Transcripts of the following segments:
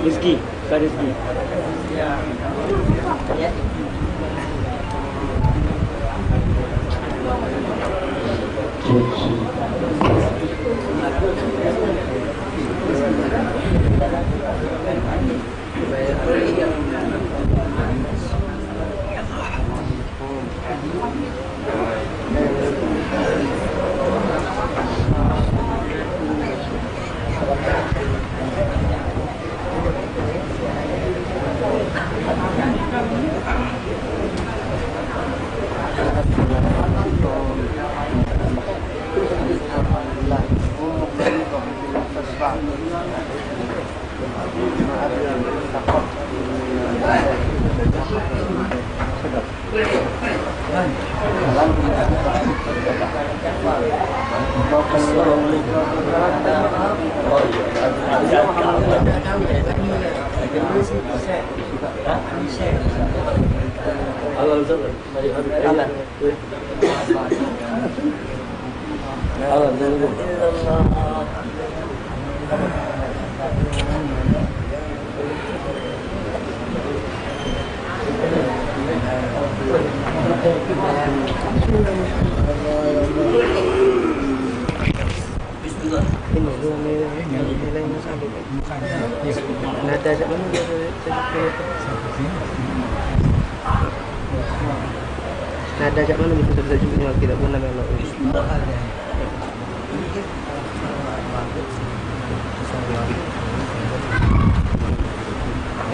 Rizky, Kak Rizky. Ada ajak mana gitu bisa juga kita pun nama lo.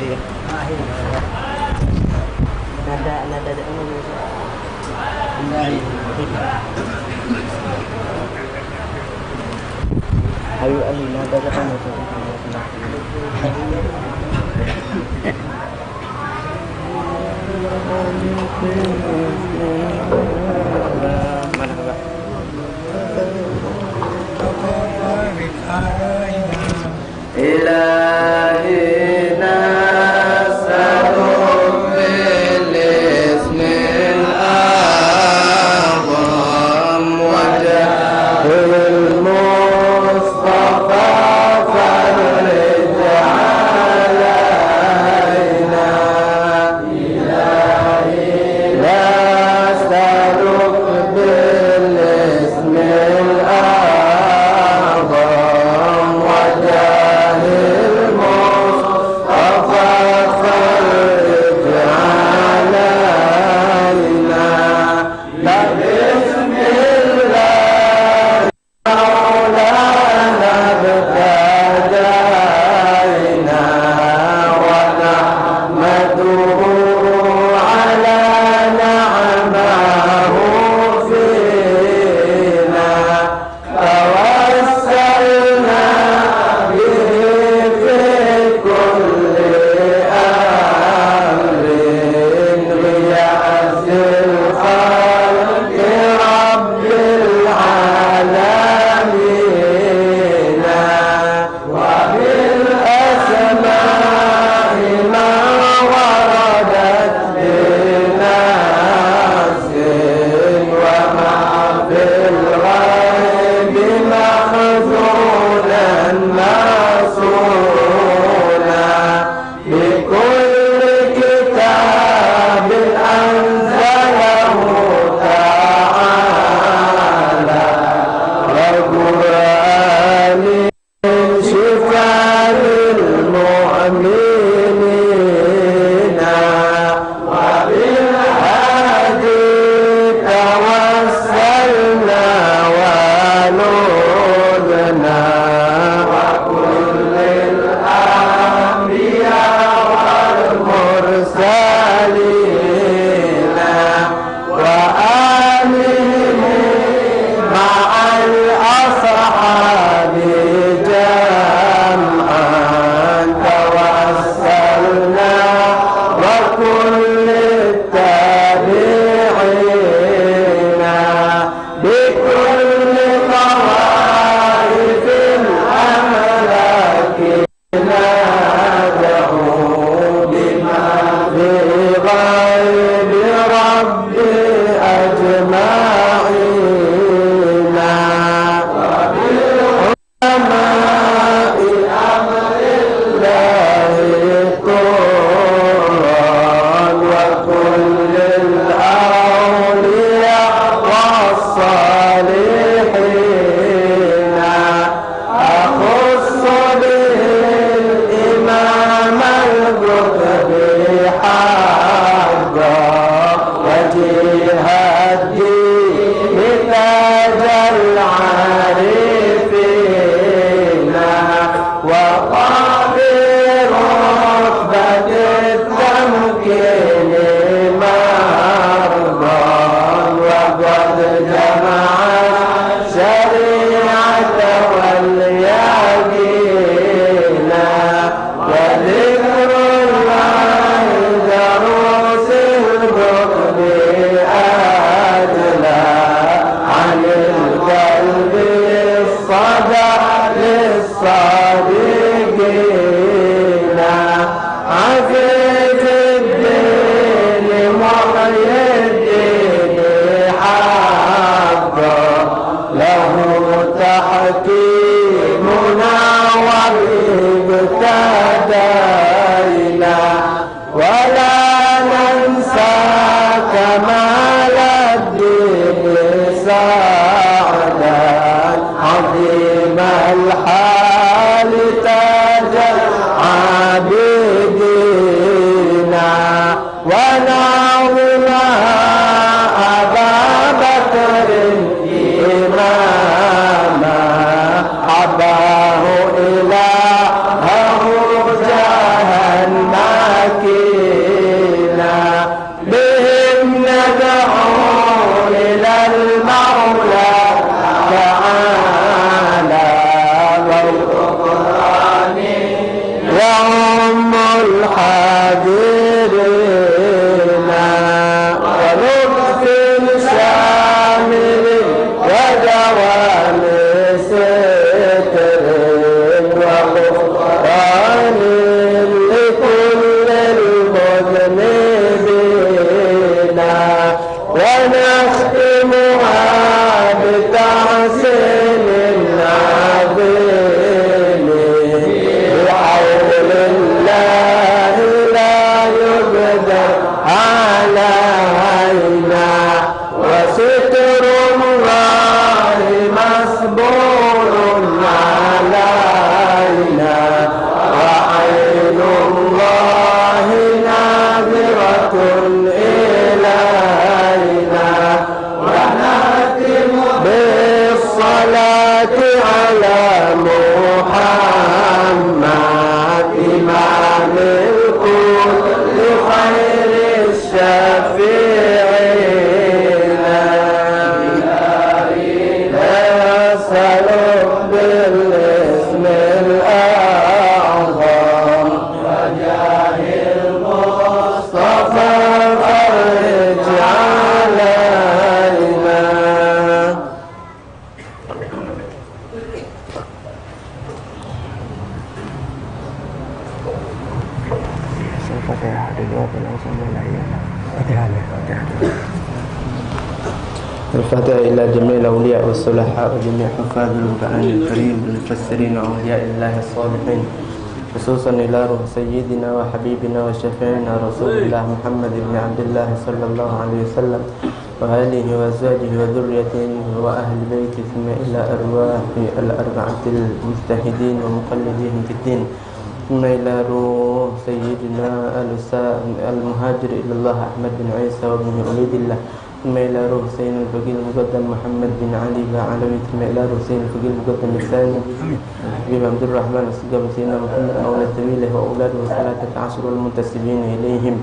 Iya. Nada ajak mana bisa. Ayo Ali nada ajak mana bisa. Mana هدينا ولا ننسى كمال الدين سعدا عظيم الحال تاج عابدينا ونعظمها أبا بكر إماما عباه إلهه جهنمكينا بهم ندعو إلى المولى تعالى والقرآن يوم الحاضرين ولطف شامل ودوام ستر وغفران لكل المذنبين ونختمها بتحسين عظيم بحول الله لا يقدر علينا وستر الله مسبول علينا وعين الله ناظرة إلينا ونختم بالصلاة على محمد إمام الكل خير الشافعين نسألك بالاسم الأعظم وجاه المصطفى فرج علينا. Al-Fatihah dulu langsung mulai ya. الفتح إلى جميع الأولياء والصلحاء وجميع حفاظ القرآن الكريم والمفسرين وأولياء الله الصالحين خصوصا إلى روح سيدنا وحبيبنا وشفيعنا رسول الله محمد بن عبد الله صلى الله عليه وسلم وآله وأزواجه وذريته وأهل بيته ثم إلى أرواح الأربعة المجتهدين ومقلدين في الدين ثم إلى روح سيدنا المهاجر إلى الله أحمد بن عيسى وابن عبيد الله ثم إلى روح سيدنا الفقيه المقدم محمد بن علي العلوي ثم إلى روح سيدنا الفقيه المقدم الثاني حبيب عبد الرحمن الصقر سيدنا محمد مولى التويله وأولاده الثلاثة عشر والمنتسبين إليهم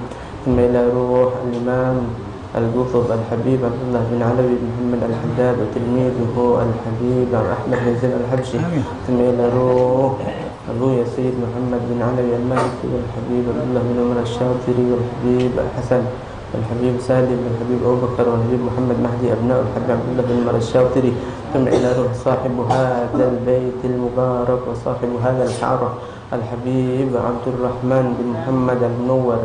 ثم إلى روح الإمام القطب الحبيب عبد الله بن علوي بن محمد الحداد وتلميذه الحبيب أحمد بن زين الحبشي ثم إلى روح أبويا السيد محمد بن علوي المالكي والحبيب عبد الله بن عمر الشاطري والحبيب الحسن والحبيب سالم والحبيب أبو بكر والحبيب محمد مهدي أبناء الحبيب عبد الله بن عمر الشاطري ثم إلى روح صاحب هذا البيت المبارك وصاحب هذا الحارة الحبيب عبد الرحمن بن محمد المنور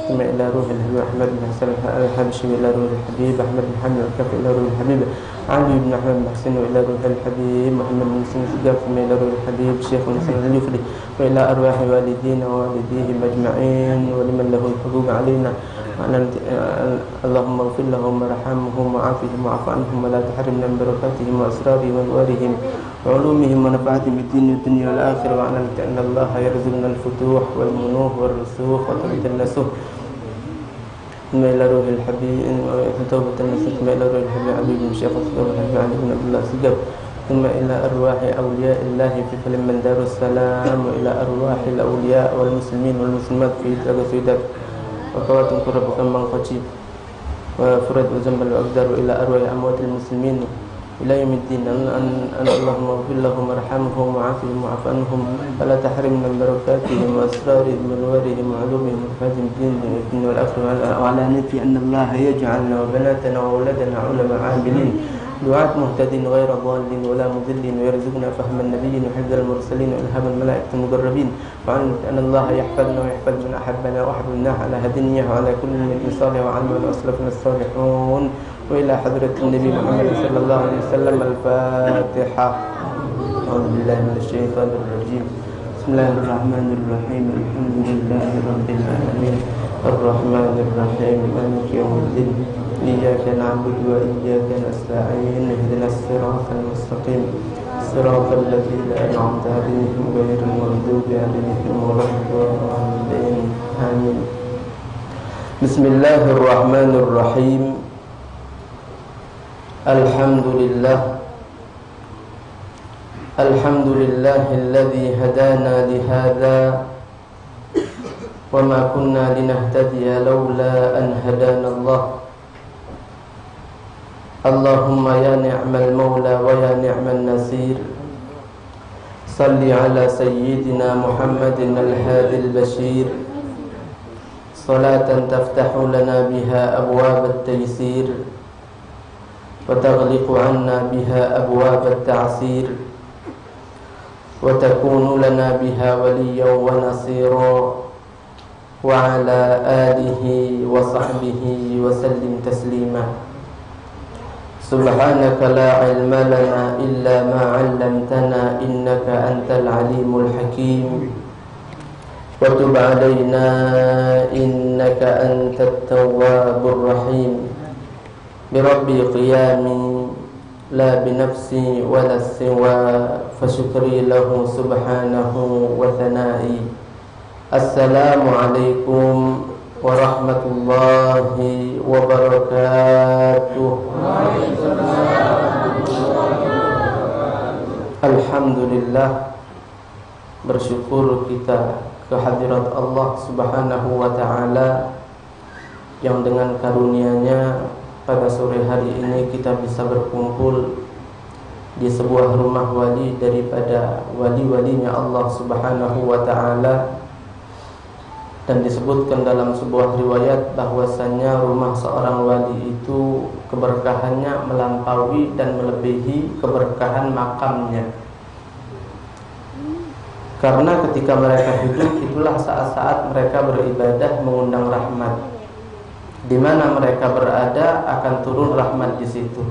ثم إلى روح الحبيب أحمد بن حسن الحبشي وإلى روح الحبيب أحمد بن حمد الكفي إلى روح الحبيب علي بن أحمد بن حسين وإلى روح الحبيب محمد بن مسلم السقاف ثم إلى روح الحبيب الشيخ مسلم اليفري وإلى أرواح والدينا ووالديهم أجمعين ولمن له الحقوق علينا اللهم اغفر لهم وارحمهم وعافهم واعف عنهم ولا تحرمنا من بركاتهم وأسرارهم وأنوارهم وعلومهم ونفعتهم بالدين والدنيا والآخرة واعلم أن الله يرزقنا الفتوح والمنوح والرسوخ وطريق النسوح ثم إلى روح الحبيب توبة النسوح ثم إلى روح الحبيب علي بن الشيخ الحبيب علي بن عبد الله السقاف ثم إلى أرواح أولياء الله في فيلم من دار السلام وإلى أرواح الأولياء والمسلمين والمسلمات في سودات وخواتم قرب كمان خطيب وفرد وزنبل وأقدار وإلى أرواح أموات المسلمين إلى يوم الدين أن اللهم اغفر لهم وارحمهم وعافهم واعف عنهم فلا تحرمنا من بركاتهم وأسرارهم وأنوارهم وعلومهم وفاتهم الدين والآخرة وعلى نفي أن الله يجعلنا وبناتنا وأولادنا علماء عاملين دعاة مهتدين غير ضالين ولا مضلين ويرزقنا فهم النبيين وحفظ المرسلين وإلهام الملائكة المقربين وعن أن الله يحفظنا ويحفظ من أحبنا وأحببنا على هدنيه وعلى كل نبي صالح وعلم وأسلفنا الصالحون وإلى حضرة النبي محمد صلى الله عليه وسلم الفاتحة. أعوذ بالله من الشيطان الرجيم. Bismillahirrahmanirrahim. Alhamdulillahirabbil alamin. Arrahmanir rahim. Maliki yaumiddin. Iyyaka na'budu wa iyyaka nasta'in. Ihdinas siratal mustaqim. Siratal ladzina an'amta 'alaihim ghairil maghdubi 'alaihim waladdallin. Amin. Bismillahirrahmanirrahim. Alhamdulillah. Alhamdulillahilladzi hadana lihadza wa ma kunna linahtadiya laula an hadana Allah. Allahumma ya ni'mal maula wa ya ni'man nasir. Salli ala sayyidina Muhammadin al-hadil bashir. Salatan taftahu lana biha abwab at-taysir wa taghliqu 'anna biha abwab at-ta'sir wa takunu lana biha waliyyan wa nasira wa ala alihi wa sahbihi wa sallim taslima. Subhanaka la ilma lana illa ma 'allamtana innaka antal alimul hakim. Wa tub 'alaina innaka antat tawwabur rahim. Bi rabbi qiyami la bi nafsi wa la siwa fa syukri lahu subhanahu wa thana'i. Assalamu alaikum warahmatullahi wabarakatuh. Alhamdulillah, bersyukur kita kehadirat Allah subhanahu wa ta'ala yang dengan karunia-Nya pada sore hari ini kita bisa berkumpul di sebuah rumah wali daripada wali-walinya Allah subhanahu wa ta'ala. Dan disebutkan dalam sebuah riwayat bahwasannya rumah seorang wali itu keberkahannya melampaui dan melebihi keberkahan makamnya. Karena ketika mereka hidup itulah saat-saat mereka beribadah mengundang rahmat. Di mana mereka berada akan turun rahmat di situ.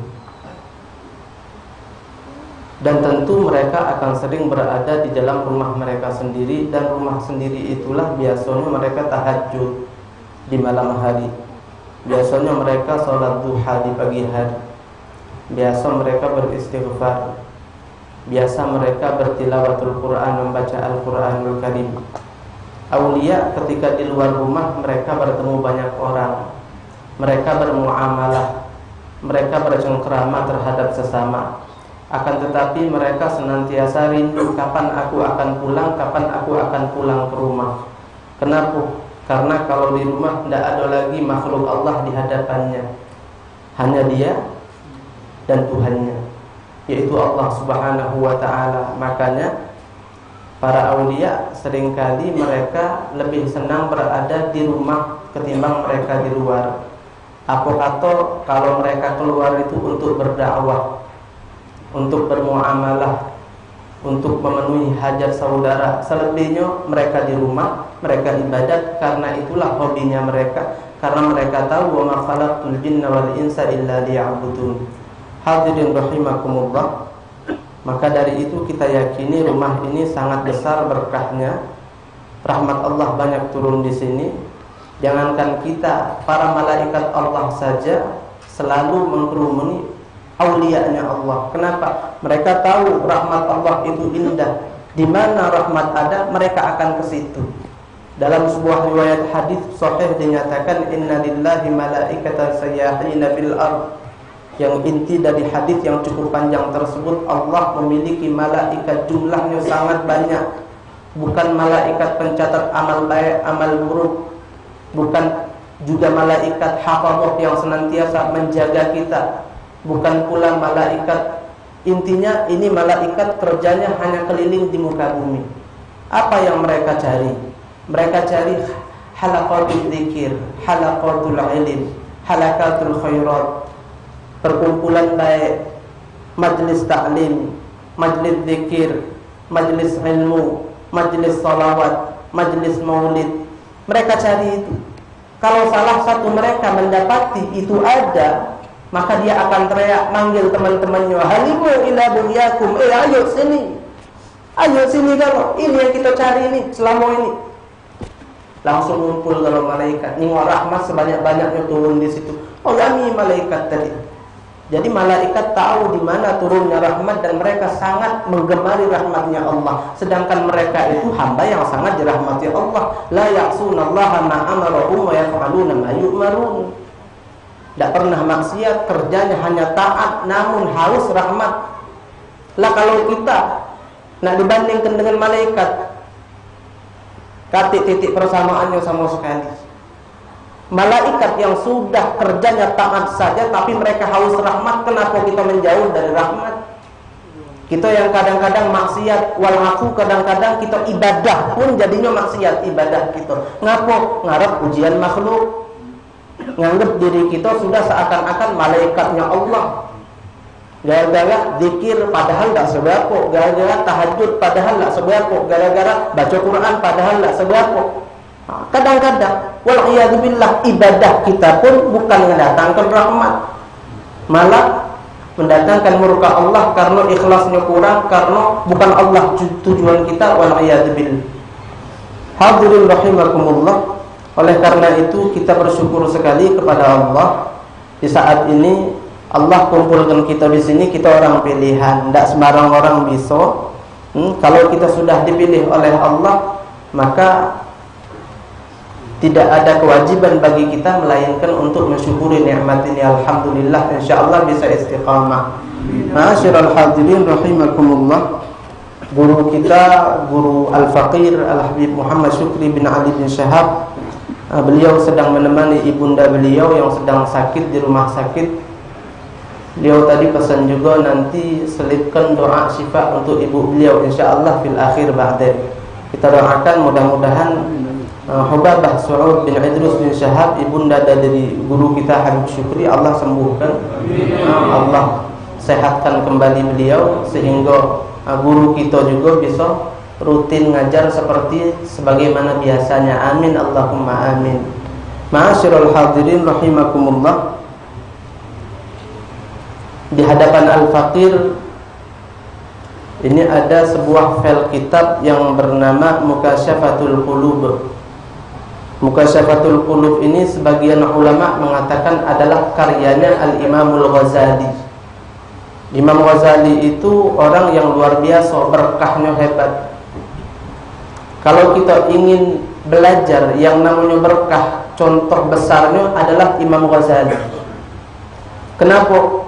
Dan tentu mereka akan sering berada di dalam rumah mereka sendiri. Dan rumah sendiri itulah biasanya mereka tahajud di malam hari. Biasanya mereka sholat duha di pagi hari. Biasa mereka beristighfar. Biasa mereka bertilawatul Quran, membaca Al-Quranul Karim. Aulia ketika di luar rumah mereka bertemu banyak orang. Mereka bermuamalah. Mereka bercengkrama terhadap sesama. Akan tetapi mereka senantiasa rindu kapan aku akan pulang, kapan aku akan pulang ke rumah. Kenapa? Karena kalau di rumah tidak ada lagi makhluk Allah di hadapannya. Hanya Dia dan Tuhannya, yaitu Allah subhanahu wa ta'ala. Makanya para aulia seringkali mereka lebih senang berada di rumah ketimbang mereka di luar. Apa kata kalau mereka keluar itu untuk berdakwah, untuk bermuamalah, untuk memenuhi hajat saudara. Selebihnya mereka di rumah, mereka ibadat. Karena itulah hobinya mereka. Karena mereka tahu wa ma khalaqtul jinna wal insa illa liya'budun. Hadirin rahimakumullah. Maka dari itu kita yakini rumah ini sangat besar berkahnya. Rahmat Allah banyak turun di sini. Jangankan kita, para malaikat Allah saja selalu mengkerumuni aulianya Allah. Kenapa? Mereka tahu rahmat Allah itu indah. Di mana rahmat ada, mereka akan ke situ. Dalam sebuah riwayat hadis sahih dinyatakan inna lillahi malaikatan sayyahina fil ard. Yang inti dari hadis yang cukup panjang tersebut, Allah memiliki malaikat jumlahnya sangat banyak. Bukan malaikat pencatat amal baik, amal buruk. Bukan juga malaikat hafadzah yang senantiasa menjaga kita. Bukan pula malaikat. Intinya ini malaikat kerjanya hanya keliling di muka bumi. Apa yang mereka cari? Mereka cari halaqatul dzikir, halaqatul ilm, halaqatul khairat, perkumpulan baik, majlis taklim, majlis dzikir, majlis ilmu, majlis salawat, majlis maulid. Mereka cari itu. Kalau salah satu mereka mendapati itu ada, maka dia akan teriak, manggil teman-temannya, halimu ila bunyakum, ayo sini. Ayo sini kalau ini yang kita cari ini selama ini. Langsung ngumpul kalau malaikat. Ningok rahmat sebanyak-banyaknya turun di situ. Oh kami malaikat tadi. Jadi malaikat tahu di mana turunnya rahmat dan mereka sangat menggemari rahmatnya Allah. Sedangkan mereka itu hamba yang sangat dirahmati Allah. La ya'sunallaha ma amarahum wa yaf'aluna ma yu'marun. Tidak pernah maksiat, kerjanya hanya taat, namun harus rahmat. Lah kalau kita nak dibandingkan dengan malaikat, titik persamaannya sama sekali. Malaikat yang sudah kerjanya taat saja, tapi mereka haus rahmat. Kenapa kita menjauh dari rahmat? Kita yang kadang-kadang maksiat, walafu kadang-kadang kita ibadah pun jadinya maksiat ibadah kita. Ngapa? Ngarep ujian makhluk. Nganggap diri kita sudah seakan-akan malaikatnya Allah. Gara-gara zikir padahal tak seberapa, gara-gara tahajud padahal tak seberapa, gara-gara baca Quran padahal tak seberapa. Kadang-kadang wal'iyadzubillah ibadah kita pun bukan mendatangkan rahmat, malah mendatangkan murka Allah karena ikhlasnya kurang, karena bukan Allah tujuan kita. Wal'iyadzubillah. Hadirin rahimakumullah. Oleh karena itu kita bersyukur sekali kepada Allah. Di saat ini Allah kumpulkan kita di sini, kita orang pilihan, tidak sembarang orang bisa. Kalau kita sudah dipilih oleh Allah, maka tidak ada kewajiban bagi kita melainkan untuk mensyukuri nikmat ini. Alhamdulillah, insyaallah bisa istiqamah. Ma'asyiral hadirin rahimakumullah. Guru kita, guru Al-Faqir Al-Habib Muhammad Syukri bin Ali bin Syahab, beliau sedang menemani ibunda beliau yang sedang sakit di rumah sakit. Beliau tadi pesan juga nanti selipkan doa syifa untuk ibu beliau insyaallah fil akhir ba'da. Kita doakan mudah-mudahan Hubabah Su'ud bin Idrus bin Syahab, ibunda dari guru kita Habib Syukri, Allah sembuhkan. Allah sehatkan kembali beliau sehingga guru kita juga bisa rutin ngajar seperti sebagaimana biasanya. Amin Allahumma amin. Ma'asyiral hadirin rahimakumullah. Di hadapan Al-Faqir ini ada sebuah file kitab yang bernama Mukasyafatul Qulub. Mukasyafatul Qulub ini sebagian ulama mengatakan adalah karyanya Al-Imamul Ghazali. Imam Ghazali itu orang yang luar biasa, berkahnya hebat. Kalau kita ingin belajar yang namanya berkah, contoh besarnya adalah Imam Ghazali. Kenapa?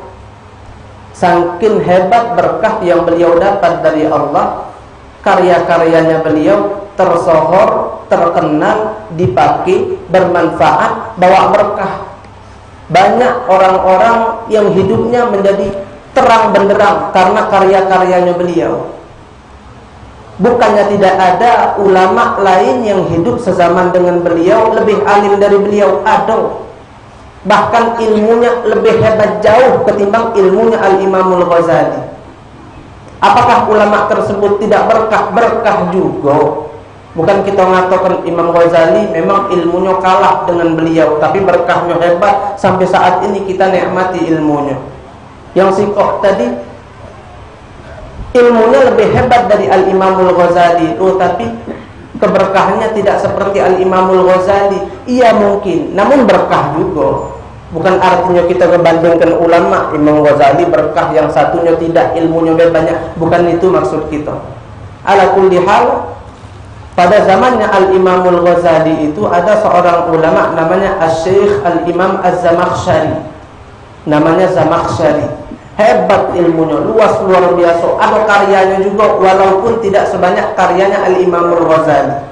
Saking hebat berkah yang beliau dapat dari Allah, karya-karyanya beliau tersohor, terkenal, dipakai, bermanfaat, bawa berkah. Banyak orang-orang yang hidupnya menjadi terang benderang karena karya-karyanya beliau. Bukannya tidak ada ulama lain yang hidup sezaman dengan beliau lebih alim dari beliau, ada. Bahkan ilmunya lebih hebat jauh ketimbang ilmunya Al-Imamul Ghazali. Apakah ulama tersebut tidak berkah? Berkah juga. Bukan kita mengatakan Imam Ghazali memang ilmunya kalah dengan beliau, tapi berkahnya hebat sampai saat ini kita nikmati ilmunya. Yang sikoh tadi ilmunya lebih hebat dari Al-Imamul Ghazali, tapi keberkahannya tidak seperti Al-Imamul Ghazali. Iya mungkin, namun berkah juga. Bukan artinya kita membandingkan ulama, Imam Ghazali berkah, yang satunya tidak, ilmunya banyak. Bukan itu maksud kita. Ala kulli hal, pada zamannya Al-Imamul Ghazali itu ada seorang ulama namanya Asy-Syaikh Al-Imam Az-Zamakhsyari. Namanya Zamakhsyari. Hebat ilmunya, luas luar biasa. Ada karyanya juga walaupun tidak sebanyak karyanya Al-Imamul Ghazali.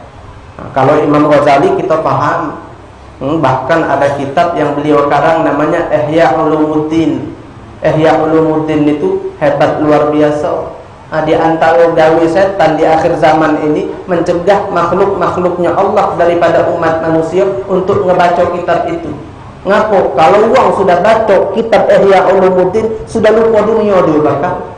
Nah, kalau Imam Ghazali kita paham. Bahkan ada kitab yang beliau karang namanya Ihya Ulumuddin. Ihya Ulumuddin itu hebat luar biasa. Di antara gawe setan di akhir zaman ini mencegah makhluk-makhluknya Allah daripada umat manusia untuk ngebaca kitab itu. Ngapo? Kalau uang sudah baca kitab Ihya Ulumuddin, sudah lupa dunia dia bakal,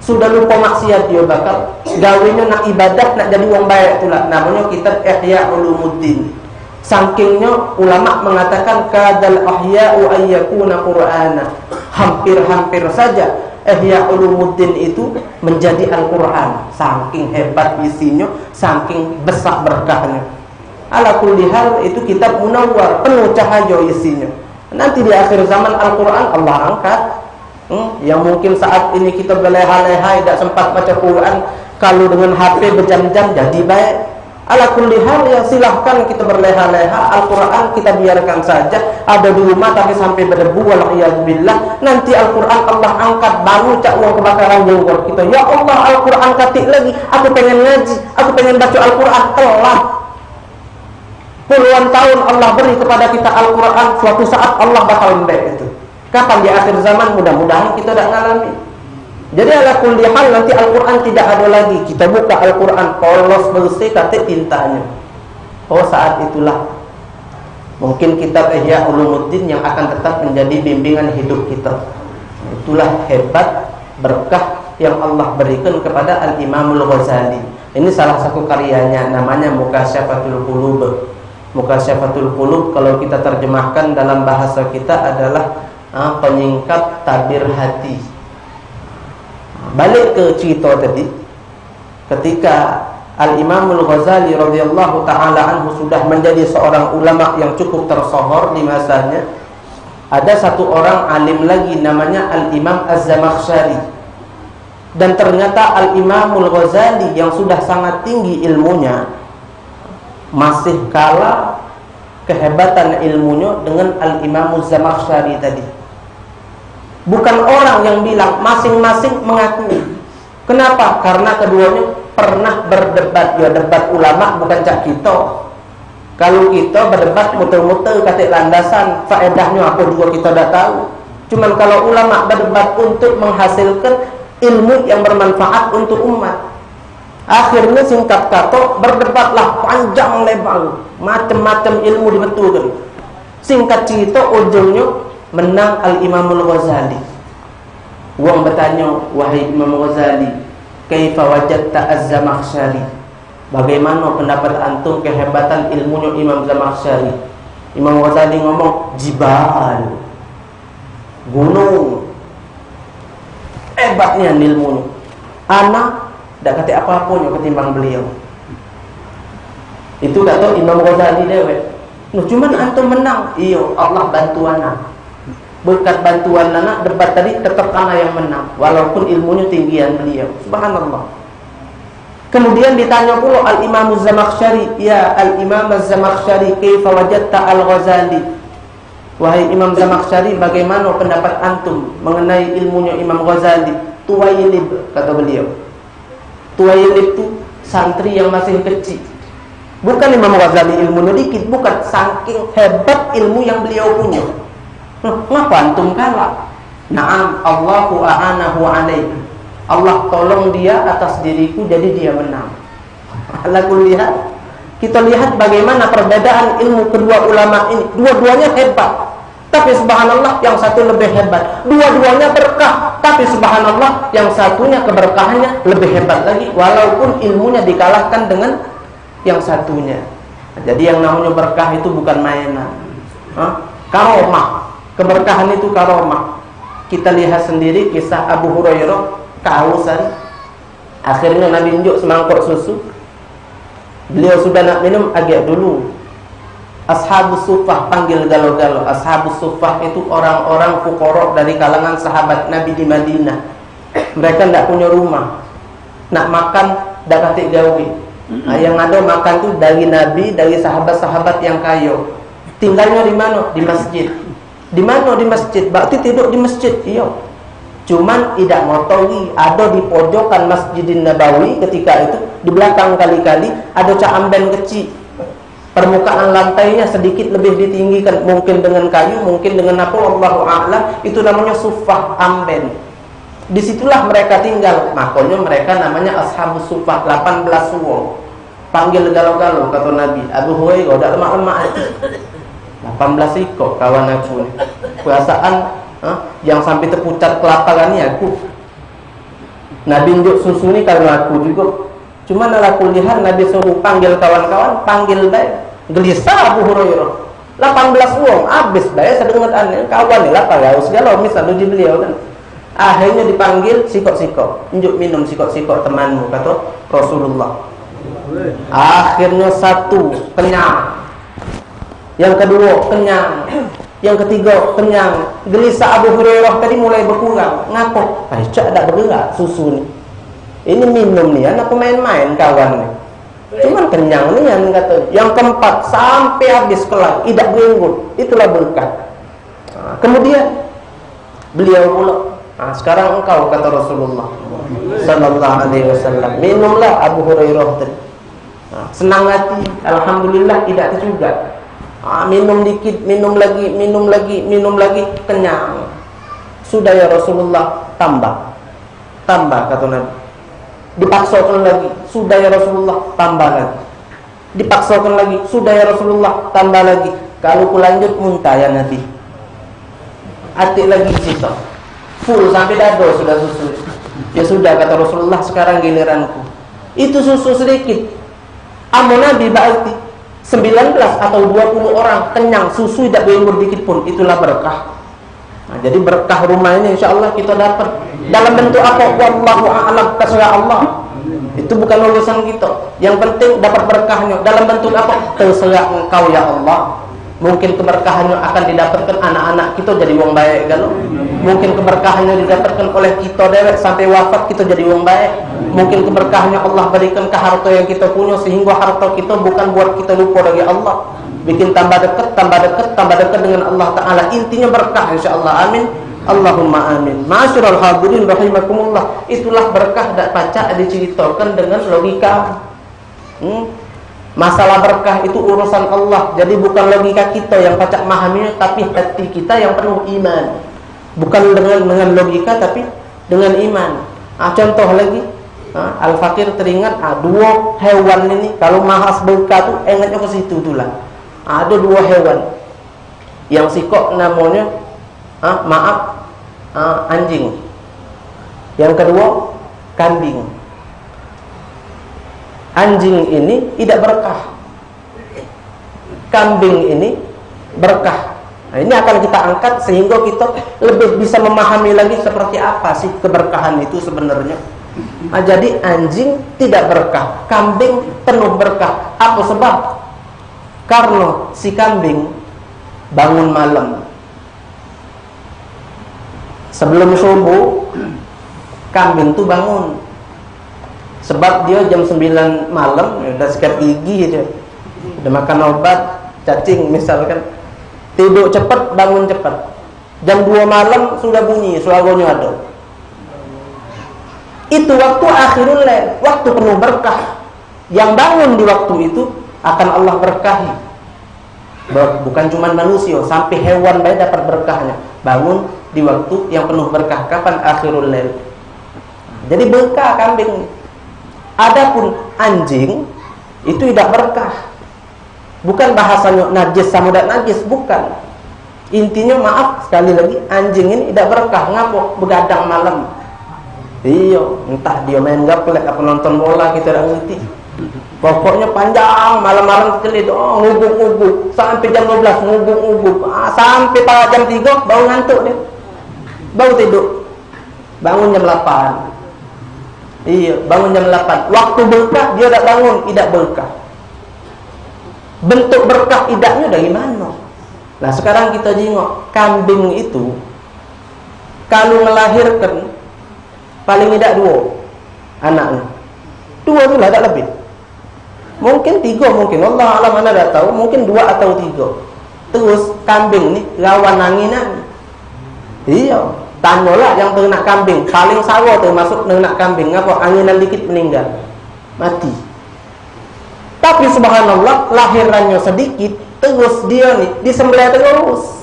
sudah lupa maksiat dia bakal, gawenya nak ibadah, nak jadi uang baik itulah. Namanya kitab Ihya Ulumuddin. Sangkingnya ulama mengatakan kadal ahya'u ayyakuna qur'ana. Hampir-hampir saja Ihya Ulumuddin itu menjadi Al-Quran. Saking hebat isinya, saking besar berkahnya. Ala kulli hal itu kitab munawwar, penuh cahaya isinya. Nanti di akhir zaman Al-Quran Allah angkat. Yang mungkin saat ini kita berleha-leha tidak sempat baca Quran, kalau dengan HP berjam-jam jadi baik. Ala kulli hal ya silahkan kita berleha-leha. Al-Quran kita biarkan saja ada di rumah tapi sampai berdebu, wala'iyadzubillah. Nanti Al-Quran Allah angkat, baru cak uang kebakaran jenggot kita. Ya Allah, Al-Quran katik lagi, aku pengen ngaji, aku pengen baca Al-Quran. Telah puluhan tahun Allah beri kepada kita Al-Quran, suatu saat Allah bakal baik itu. Kapan? Di akhir zaman, mudah-mudahan kita tidak ngalami. Jadi ala kulli hal nanti Al-Quran tidak ada lagi. Kita buka Al-Quran polos bersih katik tintanya. Oh, saat itulah mungkin kitab Ihya Ulumuddin yang akan tetap menjadi bimbingan hidup kita. Itulah hebat berkah yang Allah berikan kepada Al-Imamul Ghazali. Ini salah satu karyanya, namanya Mukasyafatul Qulub. Mukasyafatul Qulub kalau kita terjemahkan dalam bahasa kita adalah penyingkap tabir hati. Balik ke cerita tadi, ketika Al-Imamul Ghazali radhiyallahu ta'ala anhu sudah menjadi seorang ulama yang cukup tersohor di masanya, ada satu orang alim lagi namanya Al-Imam Az-Zamakhsyari. Dan ternyata Al-Imamul Ghazali yang sudah sangat tinggi ilmunya masih kalah kehebatan ilmunya dengan Al-Imamul Zamakhsyari tadi. Bukan orang yang bilang, masing-masing mengakui. Kenapa? Karena keduanya pernah berdebat. Ya debat ulama bukan cak kita. Kalau kita berdebat muter-muter katik landasan, faedahnya apa juga kita dah tahu. Cuman kalau ulama berdebat untuk menghasilkan ilmu yang bermanfaat untuk umat. Akhirnya singkat kata berdebatlah panjang lebar, macam-macam ilmu dibetulkan. Singkat cerita ujungnya menang Al-Imamul Ghazali. Wong bertanya, wahai Imam Ghazali, kaifa wajadta Az-Zamakhsyari? Bagaimana pendapat antum kehebatan ilmunya Imam Zamakhsyari? Imam Ghazali ngomong, jibal, gunung, hebatnya ilmunya. Anak tak kata apa-apanya ketimbang beliau. Itu kata Imam Ghazali dewek. Noh cuman antum menang. Iyo, Allah bantu anak. Berkat bantuan anak debat tadi tetap anak yang menang, walaupun ilmunya tinggian beliau. Subhanallah. Kemudian ditanya pula Al-Imam Az-Zamakhsyari, ya Al-Imam Az-Zamakhsyari, kaifa wajadta Al-Ghazali? Wahai Imam Zamakhsyari, bagaimana pendapat antum mengenai ilmunya Imam Ghazali? Tuwailib, kata beliau. Tuwailib itu santri yang masih kecil. Bukan Imam Ghazali ilmunya dikit, bukan, saking hebat ilmu yang beliau punya. Ngapa antum kalah? Naam, Allahu a'anahu alaihi. Allah tolong dia atas diriku, jadi dia menang. Lalu lihat, kita lihat bagaimana perbedaan ilmu kedua ulama ini. Dua-duanya hebat, tapi subhanallah yang satu lebih hebat. Dua-duanya berkah, tapi subhanallah yang satunya keberkahannya lebih hebat lagi, walaupun ilmunya dikalahkan dengan yang satunya. Jadi yang namanya berkah itu bukan mainan. Karomah. Keberkahan itu karomah. Kita lihat sendiri kisah Abu Hurairah kehausan. Akhirnya Nabi unjuk semangkuk susu. Beliau sudah nak minum, agak dulu. Ashabus Suffah panggil galo-galo. Ashabus Suffah itu orang-orang fuqara dari kalangan sahabat Nabi di Madinah. Mereka tidak punya rumah. Nak makan dak katik gawe. Yang ada makan tu dari Nabi, dari sahabat-sahabat yang kaya. Tinggalnya di mana? Di masjid. Di mana? Di masjid. Berarti tidur di masjid. Iya. Cuman tidak ngotori. Ada di pojokan Masjidin Nabawi ketika itu, di belakang kali-kali ada camben kecil. Permukaan lantainya sedikit lebih ditinggikan, mungkin dengan kayu, mungkin dengan apa, wallahu a'lam. Itu namanya suffah amben. Disitulah mereka tinggal. Makanya mereka namanya Ashabus Suffah, 18 wong. Panggil galo-galo, kata Nabi. Abu Hurairah, dak lemak-lemak. 18 ikut kawan aku ni. Perasaan yang sampai terpucat kelaparan ni aku. Nabi unjuk susu ni karena aku juga. Cuma nak aku lihat Nabi suruh panggil kawan-kawan, panggil baik. Gelisah Abu Hurairah. 18 wong habis baik sedengat aneh. Kawan ni lah kalau segala misal di beliau kan. Akhirnya dipanggil sikok-sikok, "Unjuk minum sikok-sikok temanmu," kata Rasulullah. Akhirnya satu kenyang, yang kedua kenyang, yang ketiga kenyang. Gelisah Abu Hurairah tadi mulai berkurang. Ngapok? Cak tak bergerak susu ni. Ini minum ni, anak main-main kawan ni. Cuman kenyang ni yang kata. Yang keempat sampai habis kelar, tidak berenggut. Itulah berkat. Kemudian beliau pula, sekarang engkau, kata Rasulullah sallallahu alaihi wasallam, minumlah Abu Hurairah tadi. Senang hati, alhamdulillah tidak terjugat. Minum dikit, minum lagi, kenyang. Sudah ya Rasulullah, tambah kata Nabi. Dipaksakan lagi, sudah ya Rasulullah, tambah lagi. Dipaksakan lagi, sudah ya Rasulullah, tambah lagi. Kalau ku lanjut muntah ya Nabi. Atik lagi sisa, full sampai dado sudah susu. Ya sudah, kata Rasulullah, sekarang giliranku. Itu susu sedikit. Nabi berarti 19 atau 20 orang kenyang, susu tidak berenggur dikit pun. Itulah berkah. Jadi berkah rumah ini insya Allah kita dapat. Dalam bentuk apa? Wallahu a'lam, terserah Allah. Itu bukan urusan kita. Yang penting dapat berkahnya. Dalam bentuk apa? Terserah engkau ya Allah. Mungkin keberkahannya akan didapatkan anak-anak kita jadi wong baik kan? Mungkin keberkahannya didapatkan oleh kita dewek sampai wafat kita jadi wong baik. Mungkin keberkahannya Allah berikan ke harta yang kita punya sehingga harta kita bukan buat kita lupa dari Allah. Bikin tambah dekat dengan Allah Ta'ala. Intinya berkah insyaAllah. Amin. Allahumma amin. Ma'asyiral hadirin rahimakumullah. Itulah berkah dan pacak diceritakan dengan logika. Masalah berkah itu urusan Allah. Jadi bukan logika kita yang pacak memahaminya, tapi hati kita yang penuh iman. Bukan dengan logika, tapi dengan iman. Contoh lagi, Al-Fakir teringat dua hewan ini kalau mahas berkah tu ingatnya ke situ itulah. Ada dua hewan yang sikok namanya anjing. Yang kedua kambing. Anjing ini tidak berkah, kambing ini berkah. Ini akan kita angkat sehingga kita lebih bisa memahami lagi seperti apa sih keberkahan itu sebenarnya. Jadi anjing tidak berkah, kambing penuh berkah. Apa sebab? Karena si kambing bangun malam sebelum subuh. Kambing itu bangun sebab dia jam 9 malam udah sikat gigi aja, udah makan obat cacing misalkan, tidur cepat, bangun cepat. Jam 2 malam sudah bunyi suaranya ada. Itu waktu akhirul lail, waktu penuh berkah. Yang bangun di waktu itu akan Allah berkahi. Bukan cuma manusia, sampai hewan baik dapat berkahnya. Bangun di waktu yang penuh berkah. Kapan? Akhirul lail. Jadi berkah kambing. Adapun anjing itu tidak berkah. Bukan bahasanya najis sama tidak najis, bukan. Intinya maaf sekali lagi, anjing ini tidak berkah. Ngapa? Begadang malam. Iya, entah dia main gaplek apa nonton bola, kita tidak ngerti. Pokoknya panjang malam-malam celit, ngubuk-ngubuk sampai jam 12 ngubuk-ngubuk, sampai pada jam 3 baru ngantuk dia. Baru tidur. Bangun jam 8. Iya, bangun jam 8. Waktu berkah dia tak bangun, tidak berkah. Bentuk berkah idaknya dari mana? Nah, sekarang kita jengok kambing itu kalau melahirkan paling tidak 2 anaknya. 2 tu lah, tak lebih. Mungkin 3, mungkin Allah alam, anda tak tahu, mungkin 2 atau 3. Terus kambing ni lawan anginan. Iya, tanyalah yang ternak kambing, paling sawa termasuk ternak kambing. Ngapa? Anginan dikit meninggal, mati. Tapi subhanallah, lahirannya sedikit, terus dia nih disembelih terus.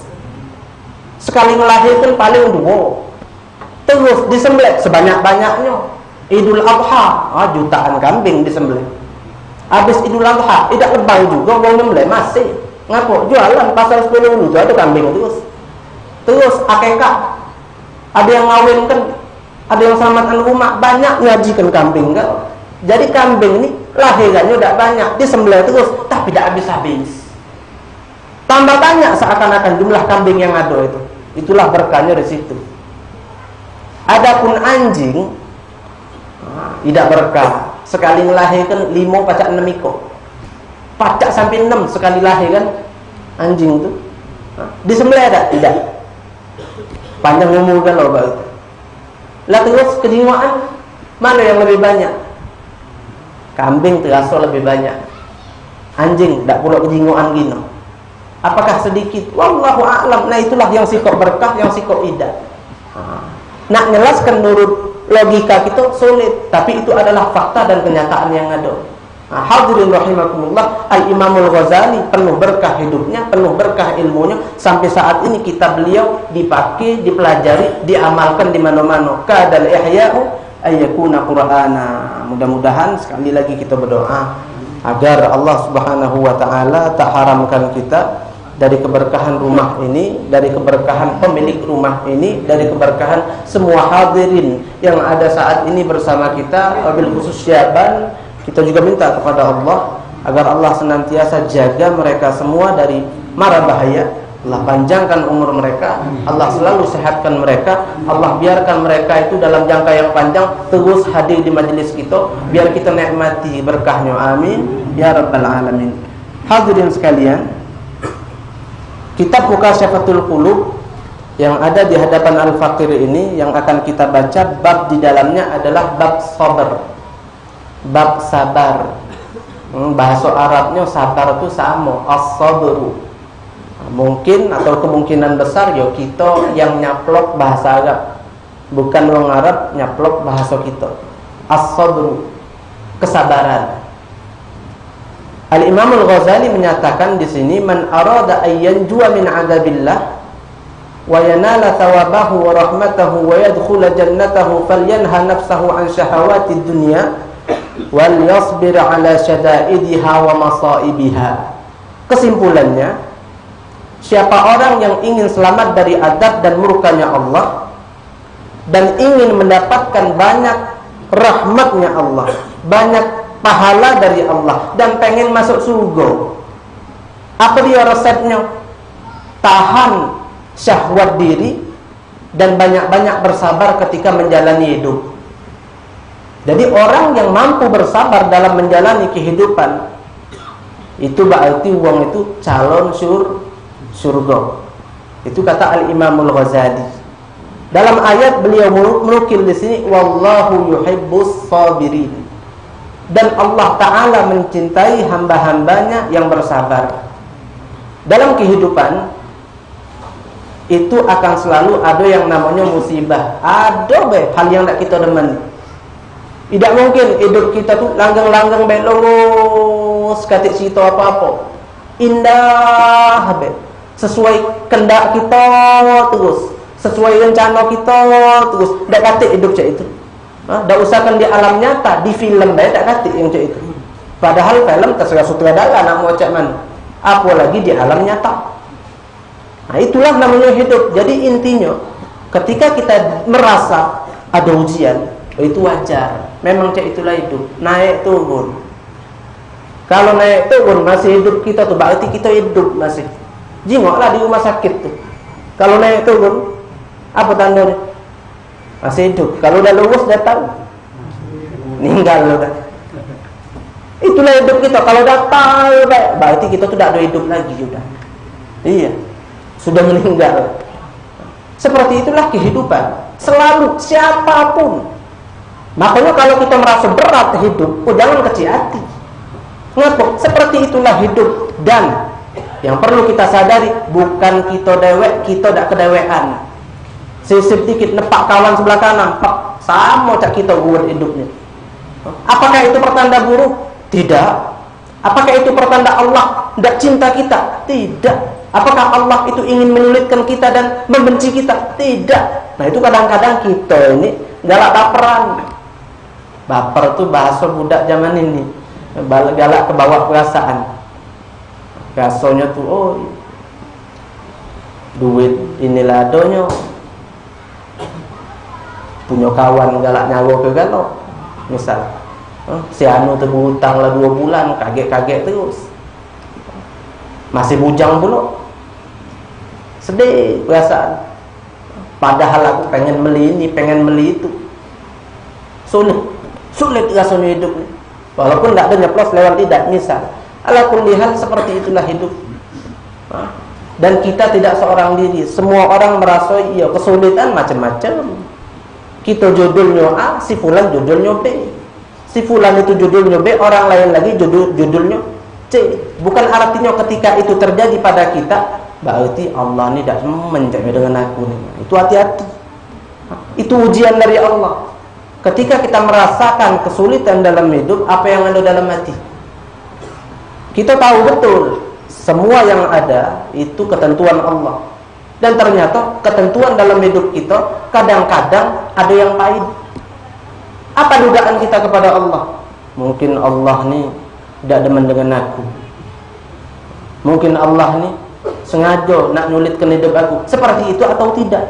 Sekali melahirkan paling 2, terus disembelih sebanyak-banyaknya. Idul Adha, jutaan kambing disembelih. Habis Idul Adha, tidak lebay juga mau nyembelih masih. Ngapa? Jualan pasar 10 dulu ada kambing terus. Terus akikah, ada yang ngawinkan, ada yang selamatkan rumah, banyak nyajikan kambing kan. Jadi kambing ini lahirannya tidak banyak, disembelih terus, tapi tidak habis-habis. Tambah banyak seakan-akan jumlah kambing yang ada itu. Itulah berkahnya di situ. Adapun anjing tidak berkah. Sekali melahirkan 5 pacak 6 ekor. Pacak sampai 6 sekali lahirkan anjing itu. Disembelih tak? Tidak. Panjang umur kan loh itu. Lah terus kejiwaan mana yang lebih banyak? Kambing terasa lebih banyak. Anjing tak pula kejiwaan gini. Apakah sedikit? Wallahu a'lam. Nah itulah yang sikok berkah, yang sikok tidak. Nak jelaskan menurut logika kita sulit, tapi itu adalah fakta dan kenyataan yang ada. Hadirin rahimakumullah, Al-Imamul Ghazali penuh berkah hidupnya, penuh berkah ilmunya, sampai saat ini kitab beliau dipakai, dipelajari, diamalkan di mana-mana. Kadal ihya'u ayyakuna qur'ana. Mudah-mudahan sekali lagi kita berdoa agar Allah Subhanahu wa taala tak haramkan kita dari keberkahan rumah ini, dari keberkahan pemilik rumah ini, dari keberkahan semua hadirin yang ada saat ini bersama kita, wabil khusus syaban. Kita juga minta kepada Allah agar Allah senantiasa jaga mereka semua dari mara bahaya. Allah panjangkan umur mereka, Allah selalu sehatkan mereka, Allah biarkan mereka itu dalam jangka yang panjang terus hadir di majelis kita, biar kita nikmati berkahnya. Amin ya rabbal alamin. Hadirin sekalian, kitab Mukasyafatul Qulub yang ada di hadapan Al-Faqir ini yang akan kita baca, bab di dalamnya adalah bab sabar, bab sabar. Bahasa Arabnya sabar itu sama, as-sabru. Mungkin atau kemungkinan besar ya kita yang nyaplok bahasa Arab, bukan orang Arab nyaplok bahasa kita. As-sabru, kesabaran. Al-Imam Al-Ghazali menyatakan di sini, man arada ayyan jua min adabillah wa yanala thawabahu wa rahmatahu wa yadkhula jannatahu falyanha nafsahu an syahawati dunya wal yasbir ala syada'idiha wa masaibiha. Kesimpulannya, siapa orang yang ingin selamat dari adab dan murkanya Allah dan ingin mendapatkan banyak rahmatnya Allah, banyak pahala dari Allah, dan pengen masuk surga, apa dia resepnya? Tahan syahwat diri dan banyak-banyak bersabar ketika menjalani hidup. Jadi orang yang mampu bersabar dalam menjalani kehidupan itu berarti uang itu calon surga. Itu kata Al-Imamul Ghazali. Dalam ayat beliau menukil di sini, wallahu yuhibbus sabirin. Dan Allah Ta'ala mencintai hamba-hambanya yang bersabar. Dalam kehidupan itu akan selalu ada yang namanya musibah. Ada hal yang tak kita demen. Tidak mungkin hidup kita tuh langgang-langgang baik lurus, katik cerita apa-apa indah baik, sesuai kendak kita terus, sesuai rencana kita terus. Tak katik hidup macam itu. Dah usahakan di alam nyata, di filem baik tak katik yang macam itu. Padahal film terserah sutradara nak mau cak mana, apalagi di alam nyata. Nah itulah namanya hidup. Jadi intinya ketika kita merasa ada ujian, itu wajar. Memang cak itulah hidup, naik turun. Kalau naik turun masih hidup kita tuh berarti kita hidup masih. Jingoklah di rumah sakit tuh. Kalau naik turun apa tandanya? Masih hidup. Kalau udah lulus datang meninggal udah. Itulah hidup kita. Kalau datang berarti kita tuh tidak ada hidup lagi sudah. Iya, sudah meninggal. Seperti itulah kehidupan. Selalu siapapun. Makanya kalau kita merasa berat hidup, jangan kecil hati. Kenapa? Seperti itulah hidup. Dan yang perlu kita sadari, bukan kita dewek, kita tak kedewekan. Sisip dikit nepak kawan sebelah kanan, pak, sama cak kita buat hidupnya. Apakah itu pertanda buruk? Tidak. Apakah itu pertanda Allah tidak cinta kita? Tidak. Apakah Allah itu ingin menyulitkan kita dan membenci kita? Tidak. Nah itu kadang-kadang kita ini galak baperan. Baper tuh bahasa budak zaman ini, galak ke bawah perasaan. Gasonya tuh, oh duit inilah adanya. Punya kawan galak nyawa ke galau. Misal si anu tu berhutang lah 2 bulan, kaget-kaget terus. Masih bujang pula. Sedih perasaan. Padahal aku pengen beli ini, pengen beli itu. Sulit rasanya hidup ini. Walaupun tidak ada nyeplos lewat lidah, misal. Ala kulli hal, seperti itulah hidup. Dan kita tidak seorang diri. Semua orang merasa iya kesulitan macam-macam. Kita judulnya A, si fulan judulnya B. Si fulan itu judulnya B, orang lain lagi judulnya C. Bukan artinya ketika itu terjadi pada kita berarti Allah ini tidak menjaga dengan aku nih. Itu hati-hati. Itu ujian dari Allah. Ketika kita merasakan kesulitan dalam hidup, apa yang ada dalam hati? Kita tahu betul semua yang ada itu ketentuan Allah. Dan ternyata ketentuan dalam hidup kita kadang-kadang ada yang pahit. Apa dugaan kita kepada Allah? Mungkin Allah nih tidak demen dengan aku. Mungkin Allah nih sengaja nak nyulitkan hidup aku. Seperti itu atau tidak?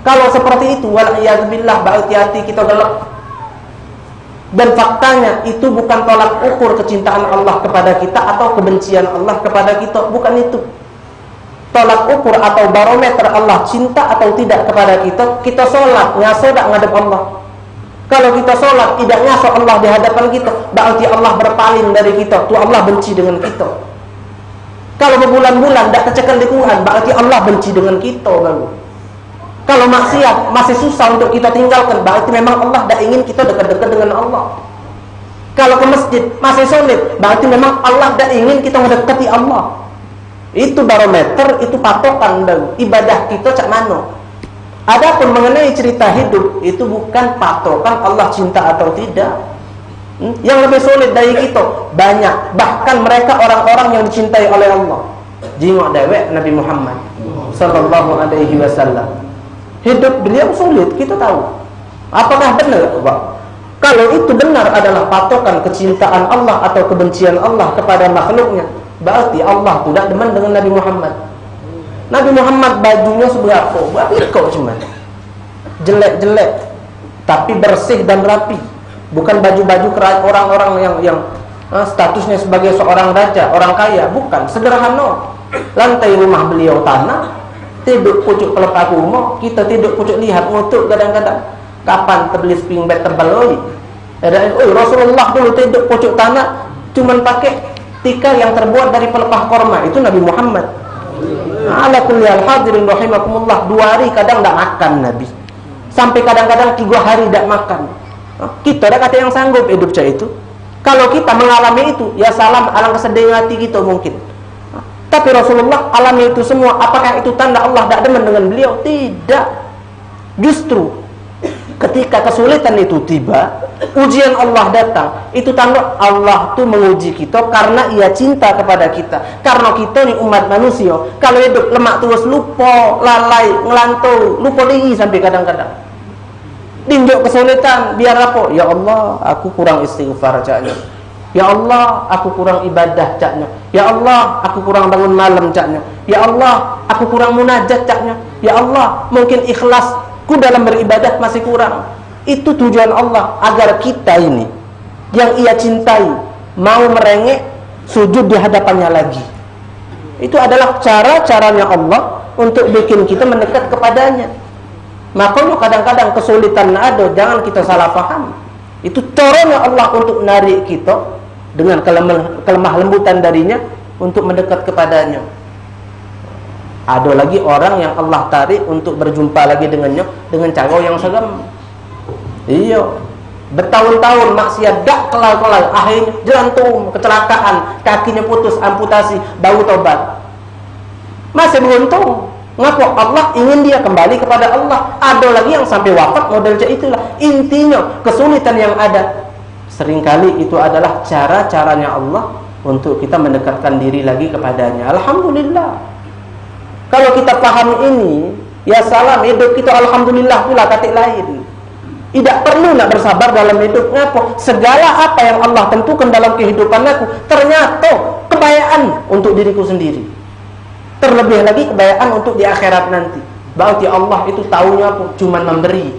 Kalau seperti itu, wal'iyadzubillah, berarti hati kita gelap. Dan faktanya itu bukan tolak ukur kecintaan Allah kepada kita atau kebencian Allah kepada kita. Bukan itu. Tolak ukur atau barometer Allah cinta atau tidak kepada kita, kita sholat, ngaso tak ngadep Allah. Kalau kita sholat, tidak ngaso Allah di hadapan kita, berarti Allah berpaling dari kita. Tuh Allah benci dengan kita. Kalau berbulan-bulan tidak tercekan di Quran, berarti Allah benci dengan kita lalu. Kalau maksiat masih susah untuk kita tinggalkan, berarti memang Allah tidak ingin kita dekat-dekat dengan Allah. Kalau ke masjid masih sulit, berarti memang Allah tidak ingin kita mendekati Allah. Itu barometer, itu patokan dan ibadah kita cak mano. Adapun mengenai cerita hidup, itu bukan patokan Allah cinta atau tidak. Yang lebih sulit dari kita banyak, bahkan mereka orang-orang yang dicintai oleh Allah. Jingok dewek Nabi Muhammad sallallahu alaihi wasallam. Hidup beliau sulit, kita tahu. Apakah benar, Pak? Kalau itu benar adalah patokan kecintaan Allah atau kebencian Allah kepada makhluknya, berarti Allah tidak demen dengan Nabi Muhammad. Nabi Muhammad bajunya seberapa? Berapa kau cuma jelek-jelek, tapi bersih dan rapi. Bukan baju-baju orang-orang yang statusnya sebagai seorang raja, orang kaya. Bukan, sederhana. Lantai rumah beliau tanah, tidur pucuk pelepah rumah, kita tidur pucuk lihat ngutuk kadang-kadang. Kapan terbeli spring bed tebal Rasulullah dulu tidur pucuk tanah cuman pakai tikar yang terbuat dari pelepah korma. Itu Nabi Muhammad. Ala kulli hadirin rahimakumullah, 2 hari kadang tidak makan Nabi. Sampai kadang-kadang 3 hari tidak makan. Kita ada kata yang sanggup hidup cah itu. Kalau kita mengalami itu, ya salam, alangkah sedih hati kita mungkin. Tapi Rasulullah alami itu semua. Apakah itu tanda Allah tidak demen dengan beliau? Tidak. Justru ketika kesulitan itu tiba, ujian Allah datang, itu tanda Allah itu menguji kita karena ia cinta kepada kita. Karena kita ni umat manusia, kalau hidup lemak terus, lupa, lalai, ngelantur, lupa diri sampai kadang-kadang. Tinjau kesulitan, biar apa? Ya Allah, aku kurang istighfar caknya. Ya Allah, aku kurang ibadah caknya. Ya Allah, aku kurang bangun malam caknya. Ya Allah, aku kurang munajat caknya. Ya Allah, mungkin ikhlasku dalam beribadah masih kurang. Itu tujuan Allah, agar kita ini yang ia cintai mau merengek sujud di hadapannya lagi. Itu adalah cara-caranya Allah untuk bikin kita mendekat kepadanya. Makanya kadang-kadang kesulitan ada, jangan kita salah paham. Itu caranya Allah untuk menarik kita dengan kelemah lembutan darinya untuk mendekat kepadanya. Ada lagi orang yang Allah tarik untuk berjumpa lagi dengannya dengan cara yang seram. Iya, bertahun-tahun maksiat gak kelar-kelar, akhirnya jantung, kecelakaan, kakinya putus, amputasi, baru tobat. Masih beruntung. Ngapa Allah ingin dia kembali kepada Allah. Ada lagi yang sampai wafat model itulah. Intinya kesulitan yang ada seringkali itu adalah cara-caranya Allah untuk kita mendekatkan diri lagi kepadanya. Alhamdulillah. Kalau kita paham ini, ya salam, hidup kita alhamdulillah pula katik lain. Tidak perlu nak bersabar dalam hidup. Ngapa? Segala apa yang Allah tentukan dalam kehidupan aku ternyata kebayaan untuk diriku sendiri. Terlebih lagi kebayaan untuk di akhirat nanti. Berarti Allah itu taunya cuma memberi.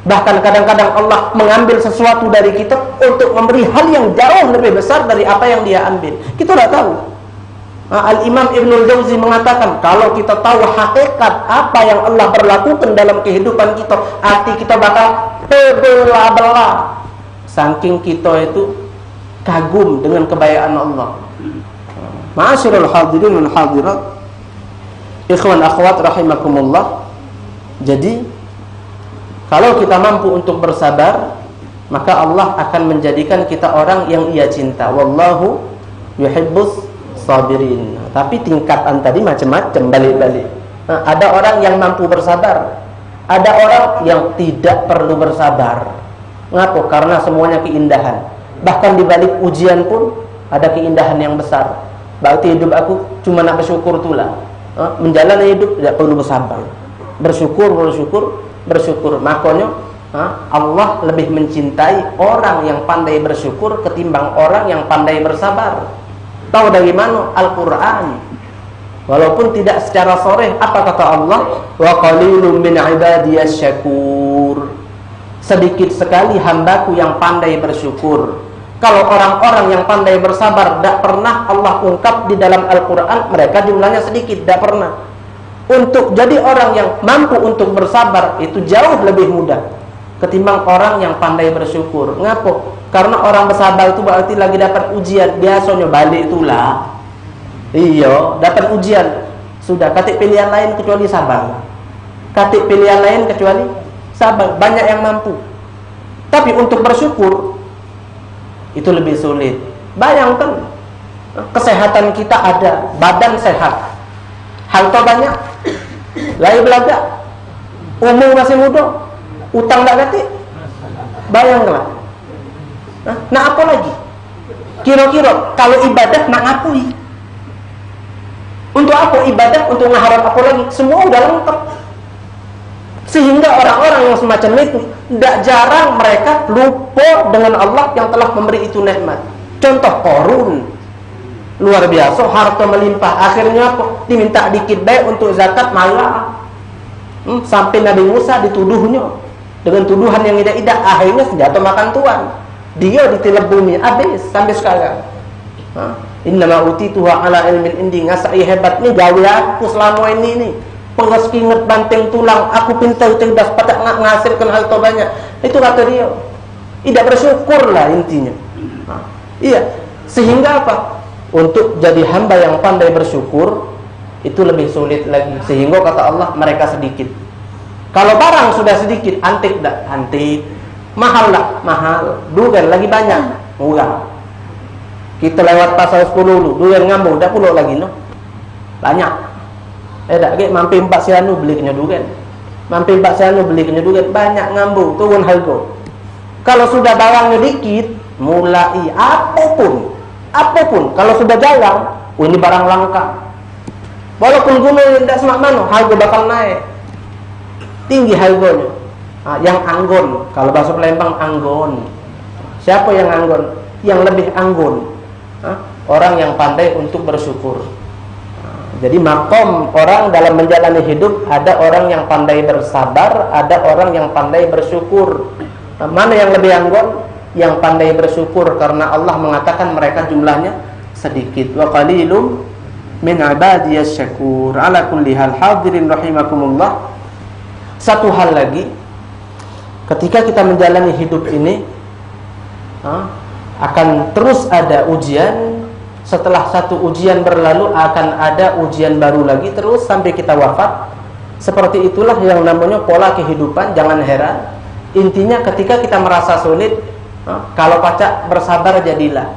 Bahkan kadang-kadang Allah mengambil sesuatu dari kita untuk memberi hal yang jauh lebih besar dari apa yang dia ambil. Kita tidak tahu. Al-Imam Ibnul Jauzi mengatakan, kalau kita tahu hakikat apa yang Allah berlakukan dalam kehidupan kita, hati kita bakal terbelah-belah. Saking kita itu kagum dengan kebayaan Allah. Ma'asyiral hadirin wal hadirat, ikhwan akhwat rahimakumullah. Jadi kalau kita mampu untuk bersabar, maka Allah akan menjadikan kita orang yang Ia cinta. Wallahu yuhibbus sabirin. Tapi tingkatan tadi macam-macam, balik-balik. Ada orang yang mampu bersabar, ada orang yang tidak perlu bersabar. Ngapa? Karena semuanya keindahan. Bahkan di balik ujian pun ada keindahan yang besar. Berarti hidup aku cuma nak bersyukur itulah. Menjalani hidup tidak perlu bersabar. Bersyukur. Makanya Allah lebih mencintai orang yang pandai bersyukur ketimbang orang yang pandai bersabar. Tahu dari mana? Al-Quran. Walaupun tidak secara sharih, apa kata Allah? Wa qalilun min ibadiyas syakur. Sedikit sekali hambaku yang pandai bersyukur. Kalau orang-orang yang pandai bersabar, tidak pernah Allah ungkap di dalam Al-Quran mereka jumlahnya sedikit, tidak pernah. Untuk jadi orang yang mampu untuk bersabar itu jauh lebih mudah ketimbang orang yang pandai bersyukur. Ngapo? Karena orang bersabar itu berarti lagi dapat ujian. Biasanya balik itulah. Iya, dapat ujian. Sudah, katik pilihan lain kecuali sabar. Katik pilihan lain kecuali sabar. Banyak yang mampu. Tapi untuk bersyukur itu lebih sulit. Bayangkan, kesehatan kita ada, badan sehat, harta banyak, lagi belaga, umur masih muda, utang tak ganti. Bayangkanlah. Nah apa lagi? Kira-kira kalau ibadah nak ngapui? Untuk apa ibadah? Untuk mengharap apa lagi? Semua udah lengkap. Sehingga orang-orang yang semacam itu tidak jarang mereka lupa dengan Allah yang telah memberi itu nikmat. Contoh Qarun, luar biasa, harta melimpah. Akhirnya apa? Diminta dikit baik untuk zakat, malah sampai Nabi Musa dituduhnya dengan tuduhan yang tidak-tidak. Akhirnya senjata makan tuan. Dia ditilap bumi, habis sampai sekarang. Innama utituha ala ilmin indi. Ngasai hebatnya gawe aku selama ini nih. Pengas kinget banteng tulang, aku pintar cerdas patak ngasilkan harta banyak. Itu kata dia. Tidak bersyukur lah intinya. Iya. Sehingga apa? Untuk jadi hamba yang pandai bersyukur itu lebih sulit lagi. Sehingga kata Allah mereka sedikit. Kalau barang sudah sedikit, antik tak? Antik. Mahal tak? Mahal. Dugan lagi banyak, murah. Kita lewat pasar 10 dulu, dugan ngambung, tak puluh lagi no. Banyak. Tak ke mampir Mbak Sianu beli kena dugan. Mampir Mbak Sianu beli kena dugan, banyak ngambung, turun harga. Kalau sudah barangnya dikit, mulai apapun. Kalau sudah jalan, ini barang langka. Walaupun gunung tidak semak mana, harga bakal naik. Tinggi harganya. Yang anggon, kalau bahasa Palembang anggon. Siapa yang anggon? Yang lebih anggon. Orang yang pandai untuk bersyukur. Jadi makom orang dalam menjalani hidup, ada orang yang pandai bersabar, ada orang yang pandai bersyukur. Mana yang lebih anggon? Yang pandai bersyukur, karena Allah mengatakan mereka jumlahnya sedikit. Wa qalilum min ibadiyas syakur. Ala kulli hal, hadirin rahimakumullah. Satu hal lagi, ketika kita menjalani hidup ini akan terus ada ujian. Setelah satu ujian berlalu akan ada ujian baru lagi terus sampai kita wafat. Seperti itulah yang namanya pola kehidupan. Jangan heran. Intinya ketika kita merasa sulit, kalau pacak bersabar jadilah.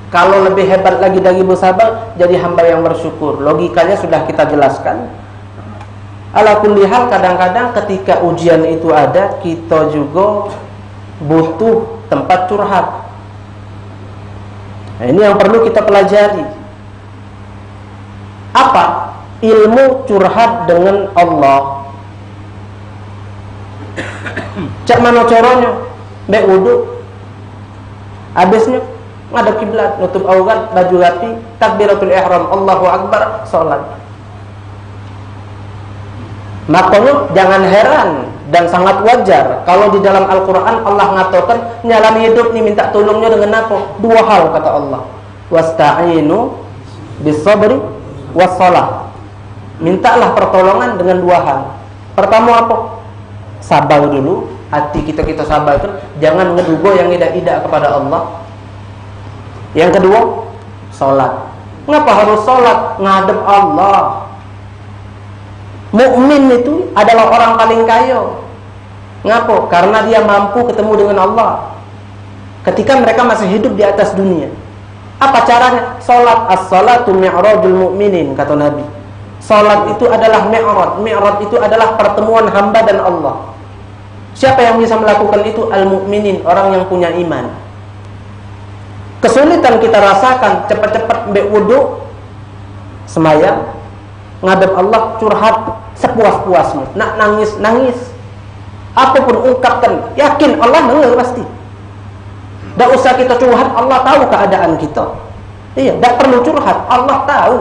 Kalau lebih hebat lagi dari bersabar, jadi hamba yang bersyukur. Logikanya sudah kita jelaskan. Ala kulli hal, kadang-kadang ketika ujian itu ada, kita juga butuh tempat curhat. Nah, ini yang perlu kita pelajari. Apa? Ilmu curhat dengan Allah. Cak mana caranya? Baik wudu. Habisnya ngadep kiblat, nutup aurat, baju rapi, takbiratul ihram, Allahu akbar, salat. Makanya jangan heran dan sangat wajar kalau di dalam Al-Quran Allah mengatakan nyalami hidup ni minta tolongnya dengan apa? Dua hal kata Allah. Wasta'inu Bisabri wassalah. Mintalah pertolongan dengan dua hal. Pertama apa? Sabar dulu. Hati kita sabar itu. Jangan ngedugo yang tidak kepada Allah. Yang kedua, sholat. Ngapa harus sholat? Ngadep Allah. Mukmin itu adalah orang paling kaya. Ngapa? Karena dia mampu ketemu dengan Allah ketika mereka masih hidup di atas dunia. Apa caranya? Salat. As-salatu mi'rajul mu'minin, kata Nabi. Salat itu adalah mi'raj. Mi'raj itu adalah pertemuan hamba dan Allah. Siapa yang bisa melakukan itu? Al-mu'minin, orang yang punya iman. Kesulitan kita rasakan, cepat-cepat mbek wudu, semayang, ngadep Allah, curhat sepuas-puasmu. Nak nangis, apapun ungkapkan, yakin Allah dengar pasti. Tak usah kita curhat, Allah tahu keadaan kita. Iya, tak perlu curhat, Allah tahu.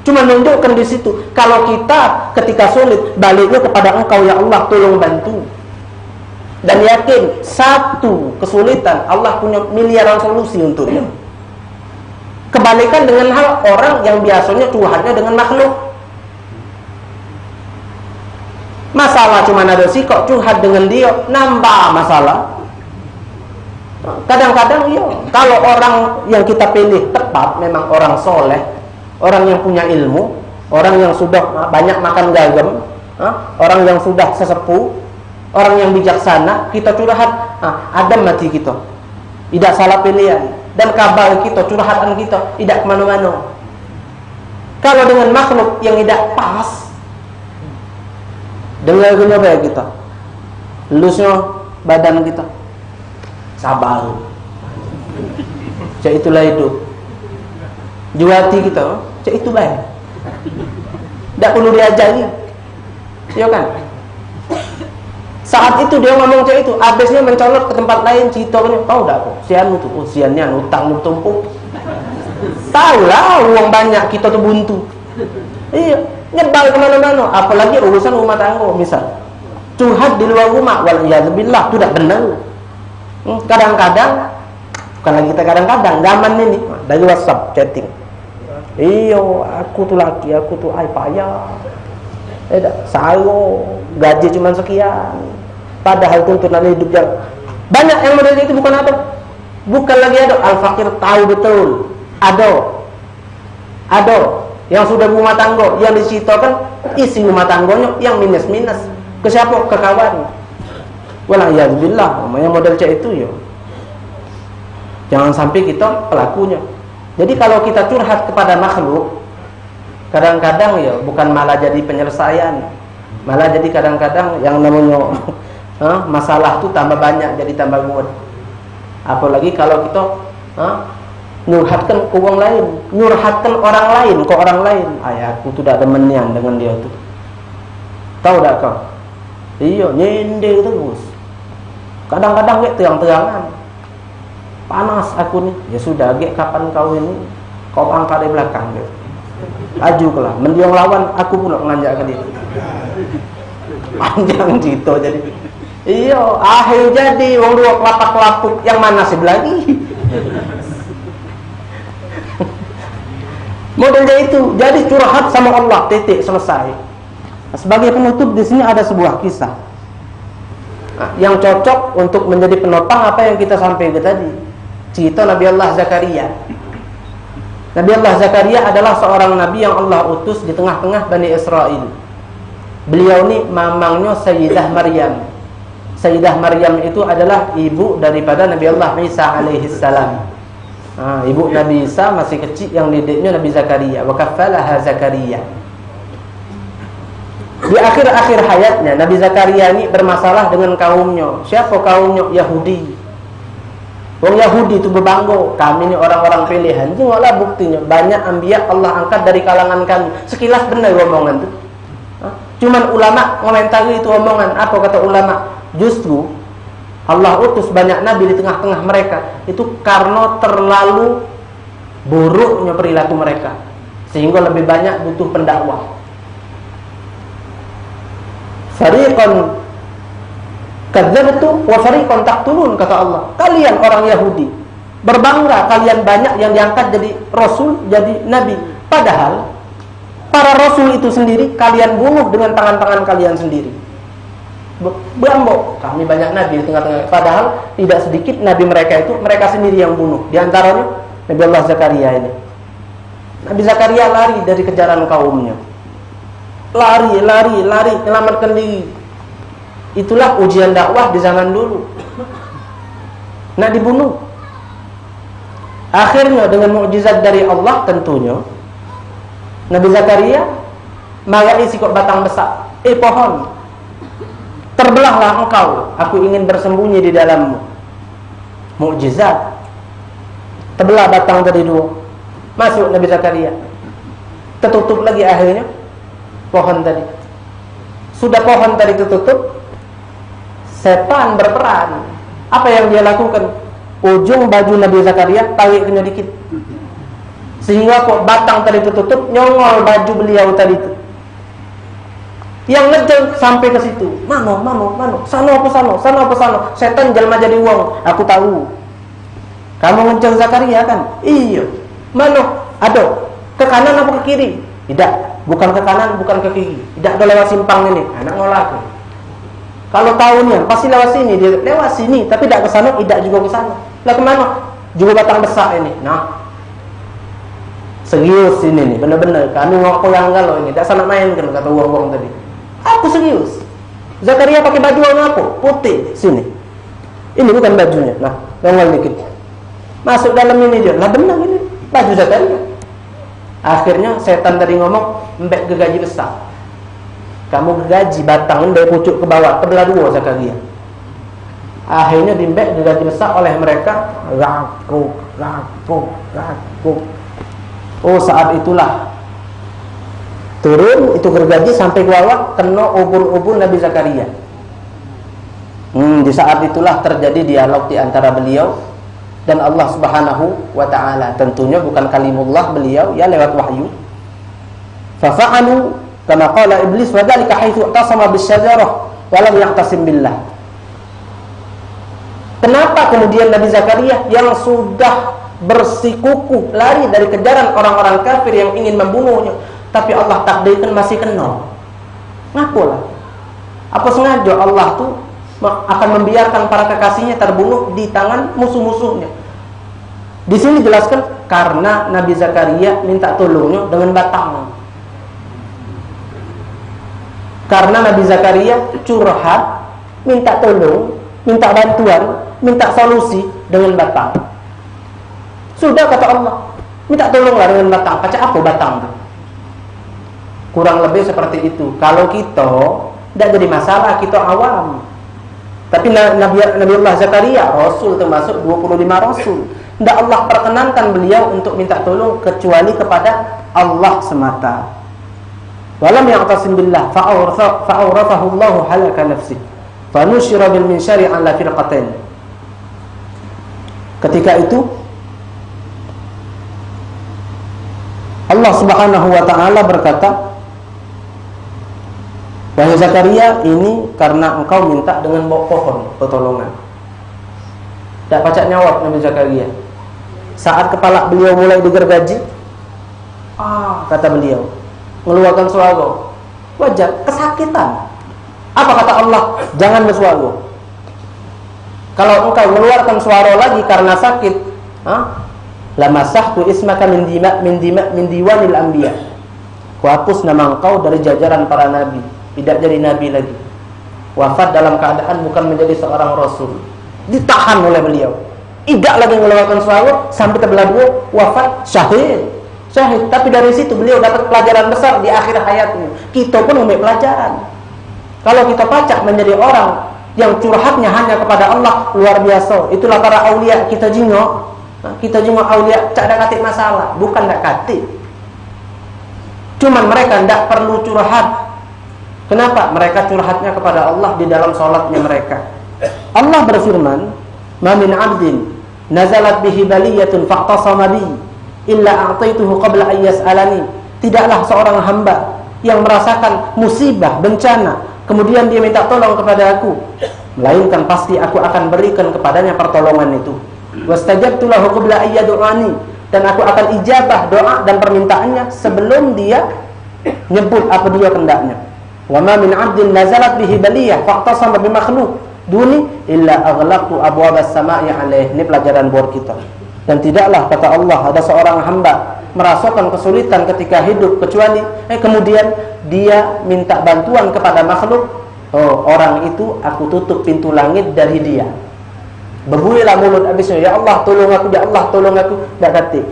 Cuma nunjukkan di situ. Kalau kita ketika sulit, baliknya kepada Engkau ya Allah, tolong bantu. Dan yakin satu kesulitan Allah punya miliaran solusi untuknya. Kebalikan dengan hal orang yang biasanya curhatnya dengan makhluk. Masalah cuma ada sih kok curhat dengan dia, nambah masalah. Kadang-kadang iya, kalau orang yang kita pilih tepat memang orang soleh, orang yang punya ilmu, orang yang sudah banyak makan garam, orang yang sudah sesepuh, orang yang bijaksana, kita curhat, adem hati kita, tidak salah pilihan, dan kabar kita, curhatan kita tidak kemana-mana. Kalau dengan makhluk yang tidak pas, dengar-dengar apa kita, lusnya badan kita, sabar, cak itulah hidup. Juati kita, cak itu baik. Tak perlu diajari, ya kan? Saat itu dia ngomong cak itu, habisnya mencolot ke tempat lain, cerita-nya, tahu tak kok? Sian itu, siannya utang tumpuk. Tahu lah, uang banyak kita tuh buntu. Iya, nyebal kemana-mana. Apalagi urusan rumah tangga, misal curhat di luar rumah, waliyadzubillah, itu tidak benar. Kadang-kadang, bukan lagi kita kadang-kadang, zaman ini dari WhatsApp chatting. Iyo, aku tuh laki, aku tuh payah. Saya gaji cuma sekian. Padahal tuntunan hidupnya banyak yang model itu bukan ada. Bukan lagi ada. Al-Fakir tahu betul. Ada yang sudah rumah tangga, yang diceritakan isi rumah tangganya yang minus-minus. Ke siapa? Ke kawan. Waliyadzubillah, yang model cek itu ya. Jangan sampai kita pelakunya. Jadi kalau kita curhat kepada makhluk, kadang-kadang ya bukan malah jadi penyelesaian, malah jadi kadang-kadang yang namanya masalah itu tambah banyak, jadi tambah muat. Apalagi kalau kita nyurhatkan ke orang lain, nyurhatkan orang lain ke orang lain. Aku tuh tidak demenian dengan dia tuh. Tahu tak kau? Iya, nyender terus. Kadang-kadang kayak terang-terangan, panas aku nih. Ya sudah, kapan kau ini kau angkat dari belakang gitu. Aju kelah, mendiang lawan aku pula nganjak ke dia. Panjang cerita jadi. Iya, akhir jadi wong dua kelapa-kelapuk yang mana sih lagi. Modelnya itu, jadi curhat sama Allah, titik, selesai. Sebagai penutup di sini ada sebuah kisah yang cocok untuk menjadi penopang apa yang kita sampaikan tadi. Cerita Nabi Allah Zakaria. Nabi Allah Zakaria adalah seorang nabi yang Allah utus di tengah-tengah Bani Israel. Beliau ini mamangnya Sayyidah Maryam. Sayyidah Maryam itu adalah ibu daripada Nabi Allah Isa alaihi salam. Ibu Nabi Isa masih kecil, yang didiknya Nabi Zakaria. Wa kaffalaha Zakaria. Di akhir-akhir hayatnya Nabi Zakaria ini bermasalah dengan kaumnya. Siapa kaumnya? Yahudi. Orang Yahudi itu berbangga, kami ini orang-orang pilihan. Tengoklah buktinya, banyak anbiya Allah angkat dari kalangan kami. Sekilas benar omongan itu. Cuman ulama komentari itu omongan. Apa kata ulama? Justru Allah utus banyak nabi di tengah-tengah mereka itu karena terlalu buruknya perilaku mereka, sehingga lebih banyak butuh pendakwah. Fariqan kadzdzabtu wa fariqan taqtulun, kata Allah. Kalian orang Yahudi berbangga kalian banyak yang diangkat jadi rasul, jadi nabi. Padahal para rasul itu sendiri kalian bunuh dengan tangan-tangan kalian sendiri. Berambok, kami banyak nabi di tengah-tengah. Padahal tidak sedikit nabi mereka itu mereka sendiri yang bunuh. Di antaranya Nabi Allah Zakaria ini. Nabi Zakaria lari dari kejaran kaumnya. Lari, menyelamatkan diri. Itulah ujian dakwah di zaman dulu. Nak dibunuh. Akhirnya dengan mukjizat dari Allah tentunya Nabi Zakaria magai sikok batang besar. Pohon, terbelahlah engkau, aku ingin bersembunyi di dalammu. Mukjizat. Terbelah batang tadi dua. Masuk Nabi Zakaria. Tertutup lagi akhirnya pohon tadi. Sudah pohon tadi tertutup, setan berperan. Apa yang dia lakukan? Ujung baju Nabi Zakaria tariknya dikit, sehingga kok batang tadi tertutup, nyongol baju beliau tadi itu. Yang ngejar sampai ke situ. Mano. Sano apa sano. Setan jelma jadi uang. Aku tahu. Kamu ngejar Zakaria kan? Iya. Mano? Aduh. Ke kanan apa ke kiri? Tidak. Bukan ke kanan, bukan ke kiri. Tidak ada lewat simpang ini. Anak ngolah aku. Kalau tahu nih, pasti lewat sini. Dia lewat sini, tapi tidak ke sana, tidak juga ke sana. Lah kemana? Juga batang besar ini. Nah, serius ini nih, benar-benar. Kami ngoko yang galau ini. Tidak sana main kan kata uang-uang tadi. Aku serius. Zakaria pakai baju warna apa? Putih. Sini. Ini bukan bajunya. Nah, nongol dikit. Masuk dalam ini dia. Lah benar ini baju Zakaria. Akhirnya setan tadi ngomong, mbek gegaji besar. Kamu gegaji batang dari pucuk ke bawah, kebelah dua Zakaria. Akhirnya dimbek gegaji besar oleh mereka. Rakuk. Oh, saat itulah turun itu gergaji sampai ke bawah, kena ubun-ubun Nabi Zakaria. Di saat itulah terjadi dialog di antara beliau dan Allah Subhanahu wa ta'ala. Tentunya bukan kalimullah beliau, ya lewat wahyu. Fafa'alu kama qala iblis wa dzalika haitsu tasama bisyajarah wa lam yaqtasim billah. Kenapa kemudian Nabi Zakaria yang sudah bersikukuh lari dari kejaran orang-orang kafir yang ingin membunuhnya, tapi Allah takdirkan masih kena? Ngapalah? Apa sengaja Allah tuh akan membiarkan para kekasihnya terbunuh di tangan musuh-musuhnya? Di sini jelaskan karena Nabi Zakaria minta tolongnya dengan batang. Karena Nabi Zakaria curhat, minta tolong, minta bantuan, minta solusi dengan batang. Sudah kata Allah, minta tolonglah dengan batang. Baca apa batang itu? Kurang lebih seperti itu. Kalau kita tidak jadi masalah, kita awam. Tapi Nabi Allah Zakaria, Rasul termasuk 25 Rasul, tidak Allah perkenankan beliau untuk minta tolong kecuali kepada Allah semata. Walam ya'tasim billah fa'awrafahu Allahu halaka nafsi fanusyira bil minsyari ala firqatain. Ketika itu Allah Subhanahu wa ta'ala berkata, wahai Zakaria, ini karena engkau minta dengan bawa pohon pertolongan. Tak pacak nyawab Nabi Zakaria. Saat kepala beliau mulai digergaji, kata beliau, mengeluarkan suara, wajah kesakitan. Apa kata Allah? Jangan bersuara. Kalau engkau mengeluarkan suara lagi karena sakit, lamasahtu ismaka min diwanil anbiya. Kuhapus nama engkau dari jajaran para nabi. Tidak jadi nabi lagi. Wafat dalam keadaan bukan menjadi seorang rasul. Ditahan oleh beliau. Tidak lagi mengeluarkan suara sampai terbelah dua, wafat syahid. Tapi dari situ beliau dapat pelajaran besar di akhir hayatnya. Kita pun ambil pelajaran. Kalau kita pacak menjadi orang yang curhatnya hanya kepada Allah, luar biasa. Itulah para aulia kita jingok. Kita jingok aulia tak ada katik masalah. Bukan tak katik. Cuman mereka tidak perlu curhat. Kenapa? Mereka curhatnya kepada Allah di dalam sholatnya mereka. Allah berfirman, "Ma min 'abdin nazalat bihi baliyatun faqtasama bi illa a'taituhu qabla an yas'alani." Tidaklah seorang hamba yang merasakan musibah, bencana, kemudian dia minta tolong kepada aku, melainkan pasti aku akan berikan kepadanya pertolongan itu. Wastajabtu lahu qabla an yad'ani. dan aku akan ijabah doa dan permintaannya sebelum dia nyebut apa dia kendaknya. Wa ma min 'abdin nazalat bihi baliyah faqtasama bi makhluq duni illa aghlaqtu abwabas samaa'i 'alaihi. Ini pelajaran buat kita. Dan tidaklah, kata Allah, ada seorang hamba merasakan kesulitan ketika hidup kecuali kemudian dia minta bantuan kepada makhluk, orang itu aku tutup pintu langit dari dia. Berbunyilah mulut habisnya, ya Allah tolong aku, ya Allah tolong aku. Tak kata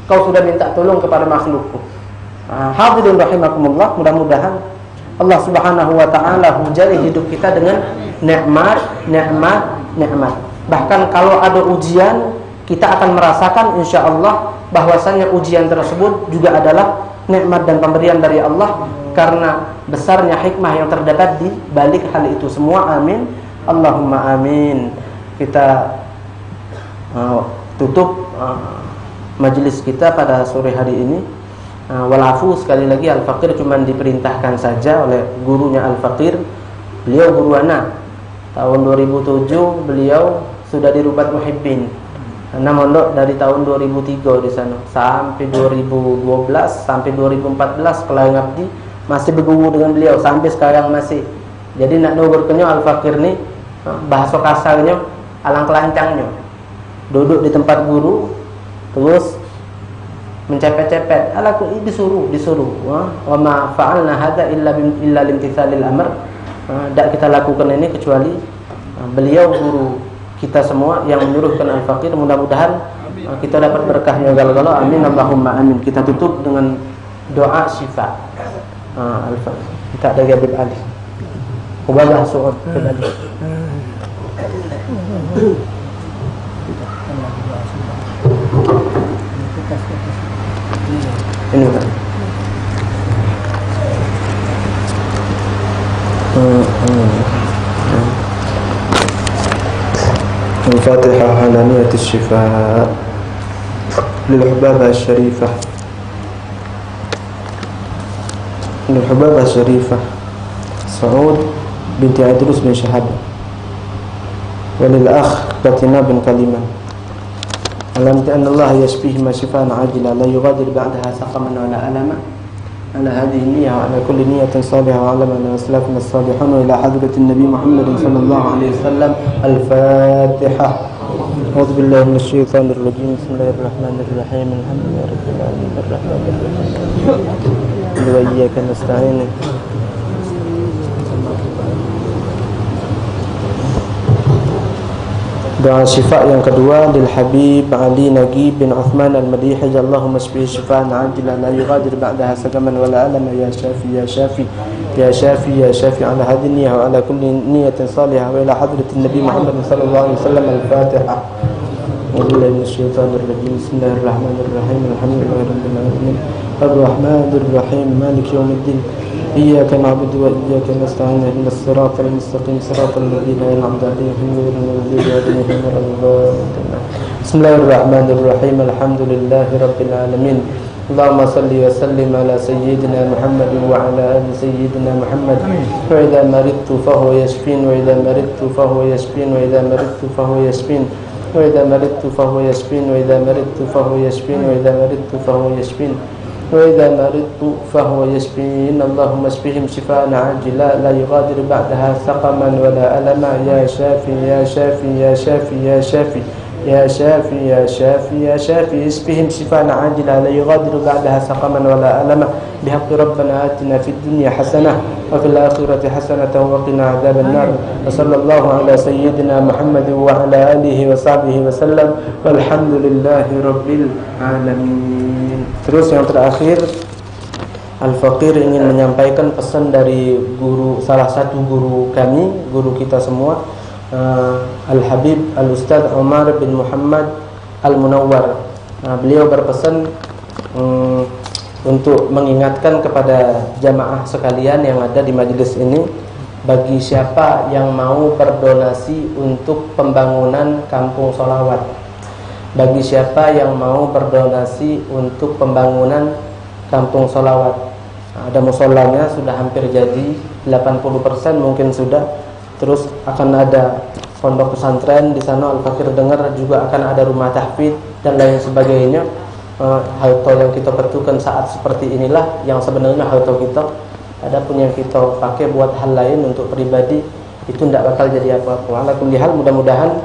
kau sudah minta tolong kepada makhlukku. Hadirin rahimakumullah, mudah-mudahan Allah Subhanahu wa taala hujai hidup kita dengan nikmat. Bahkan kalau ada ujian, kita akan merasakan insyaallah bahwasanya ujian tersebut juga adalah nikmat dan pemberian dari Allah, karena besarnya hikmah yang terdapat di balik hal itu semua. Amin, Allahumma amin. Kita tutup majelis kita pada sore hari ini. Walafu, sekali lagi Al-Faqir cuma diperintahkan saja oleh gurunya Al-Faqir. Beliau guru anak. Tahun 2007 beliau sudah di Rubat Muhibbin. Karena mondok dari tahun 2003 di sana sampai 2012 sampai 2014 Pelai Ngabdi masih berguru dengan beliau sampai sekarang masih. Jadi nak berkenyo Al-Faqir ni bahasa kasarnya alang kelancangnya. Duduk di tempat guru terus mencepet-cepet. Alaku disuruh. Wa ma fa'alna hadza illa limtithalil amr. Tak kita lakukan ini kecuali beliau guru kita semua yang menyuruhkan Al-Faqir. Mudah-mudahan kita dapat berkahnya gal-galo. Amin, Allahumma amin. Kita tutup dengan doa syifa. Al-Faqir. Kita ada Habib Ali. Ubahlah surat tadi. Ini kan. الفاتحة على نية الشفاء للحبابة الشريفة سعود بنت عدروس بن شهاب وللأخ باتنا بن كلمة علمت أن الله يشفيهما شفاء عاجلا لا يغادر بعدها سقما ولا ألما. على هذه النية وعلى كل نية صالحة وعلمنا وأسلافنا الصالحون وإلى حضرة النبي محمد صلى الله عليه وسلم. الفاتحة. أعوذ بالله من الشيطان الرجيم. بسم الله الرحمن الرحيم. الحمد لله رب العالمين الرحمن الرحيم وإياك نستعين. Doa syifa yang kedua lil Habib Ali Nagib bin Uthman Al-Madih. Allahumma shfihi shifaan ajilan la yughadir ba'daha saqaman wala alama ya Shafi ya Shafi ya Shafi ya Shafi. Ala hadhihi niyyah wa ala kulli niyyatin salihah wa ila hadratin Nabi Muhammad sallallahu alaihi wasallam. Al-Fatiha. Billahi minasyaitonir rajim. Bismillahirrahmanirrahim. Alhamdulillahi rabbil alamin. Ar-Rahmanir Rahim. Maliki yaumiddin. إياك نعبد وإياك نستعين اهدنا الصراط المستقيم صراط الذين أنعمت عليهم غير المغضوب عليهم ولا الضالين. بسم الله الرحمن الرحيم. الحمد لله رب العالمين. اللهم صل وسلم على سيدنا محمد وعلى آل سيدنا محمد. وإذا مرضت فهو يشفين وإذا مرضت فهو يشفين وإذا مرضت فهو يشفين وإذا مرضت فهو يشفين وإذا مرضت فهو يشفين وإذا مرضت فهو يشفين وإذا مرضت فهو يشفين. اللهم اشفهم شفاء عاجلا لا يغادر بعدها سقما ولا ألما. يا شافي يا شافي يا شافي يا شافي يا شافي يا شافي يا شافي اشفهم شفاء عاجلا لا يغادر بعدها سقما ولا ألما. بحق ربنا آتنا في الدنيا حسنة وفي الآخرة حسنة وقنا عذاب النار. وصلى الله على سيدنا محمد وعلى آله وصحبه وسلم والحمد لله رب العالمين. Terus yang terakhir, Al-Faqir ingin menyampaikan pesan dari salah satu guru kami, guru kita semua, Al-Habib Al-Ustadz Umar bin Muhammad Al-Munawwar. Beliau berpesan untuk mengingatkan kepada jamaah sekalian yang ada di majelis ini, bagi siapa yang mau berdonasi untuk pembangunan kampung sholawat, bagi siapa yang mau berdonasi untuk pembangunan kampung sholawat. Ada musolanya sudah hampir jadi 80% mungkin sudah. Terus akan ada pondok pesantren di sana. Al-Faqir dengar juga akan ada rumah tahfidz dan lain sebagainya. Auto yang kita perlukan saat seperti inilah yang sebenarnya auto kita. Adapun yang kita pakai buat hal lain untuk pribadi itu tidak bakal jadi apa-apa. Ala kulli hal, mudah-mudahan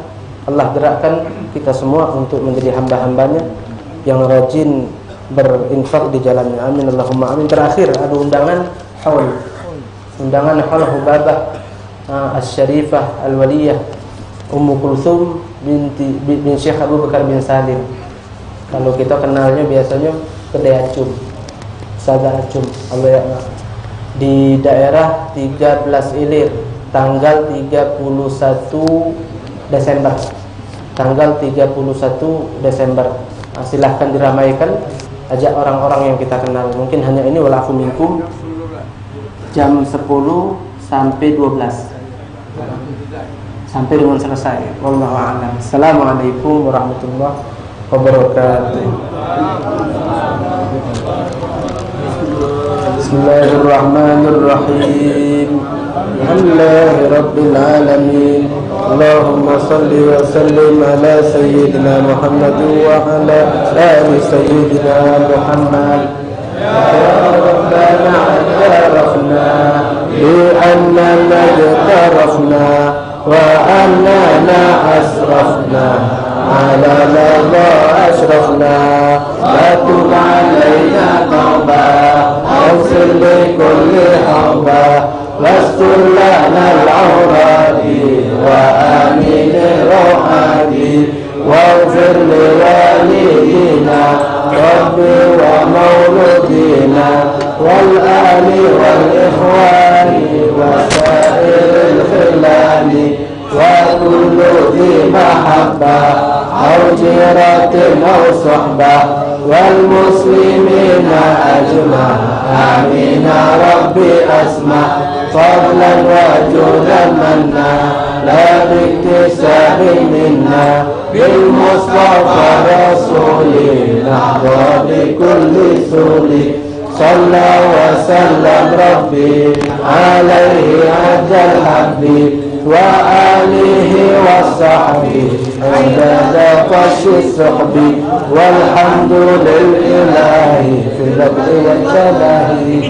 Allah gerakkan kita semua untuk menjadi hamba-hambanya yang rajin berinfak di jalannya. Amin Allahumma amin. Terakhir ada undangan haul. Undangan haul Hubabah Asy-Syarifah Al-Waliyah Ummu Kulthum bin Syekh Abu Bakar bin Salim. Kalau kita kenalnya biasanya kedai acum, Saga Acum, Allah ya, di daerah 13 Ilir, tanggal 31 Desember. Tanggal 31 Desember. Silahkan diramaikan, ajak orang-orang yang kita kenal. Mungkin hanya ini walafu minkum, jam 10 sampai 12. Sampai dengan selesai. Wallahu a'lam. Assalamualaikum warahmatullahi wabarakatuh. Bismillahirrahmanirrahim. Alhamdulillahi rabbil alamin. Allahumma salli wa sallim ala sayyidina Muhammad wa ala ali sayyidina Muhammad. Ya Rabbana a'tarafna bi'annana jtarafna wa annana asrafna على لظى أشرفنا لا تب علينا توبة واغفر لكل حوبة واستر لنا العورات وآمن الروحات واغفر لوالدينا ربي ومولودينا والآل والإخوان وسائر الخلان وكل ذي محبة أو جيرة أو صحبة والمسلمين أجمع آمين ربي أسمع فضلا وجودا منا لا باكتساب منا بالمصطفى رسولي نحظى بكل سولي صلى وسلم ربي عليه عز الحبيب وآله وصحبه عند قش السحب والحمد لله في البدء والتلاهي.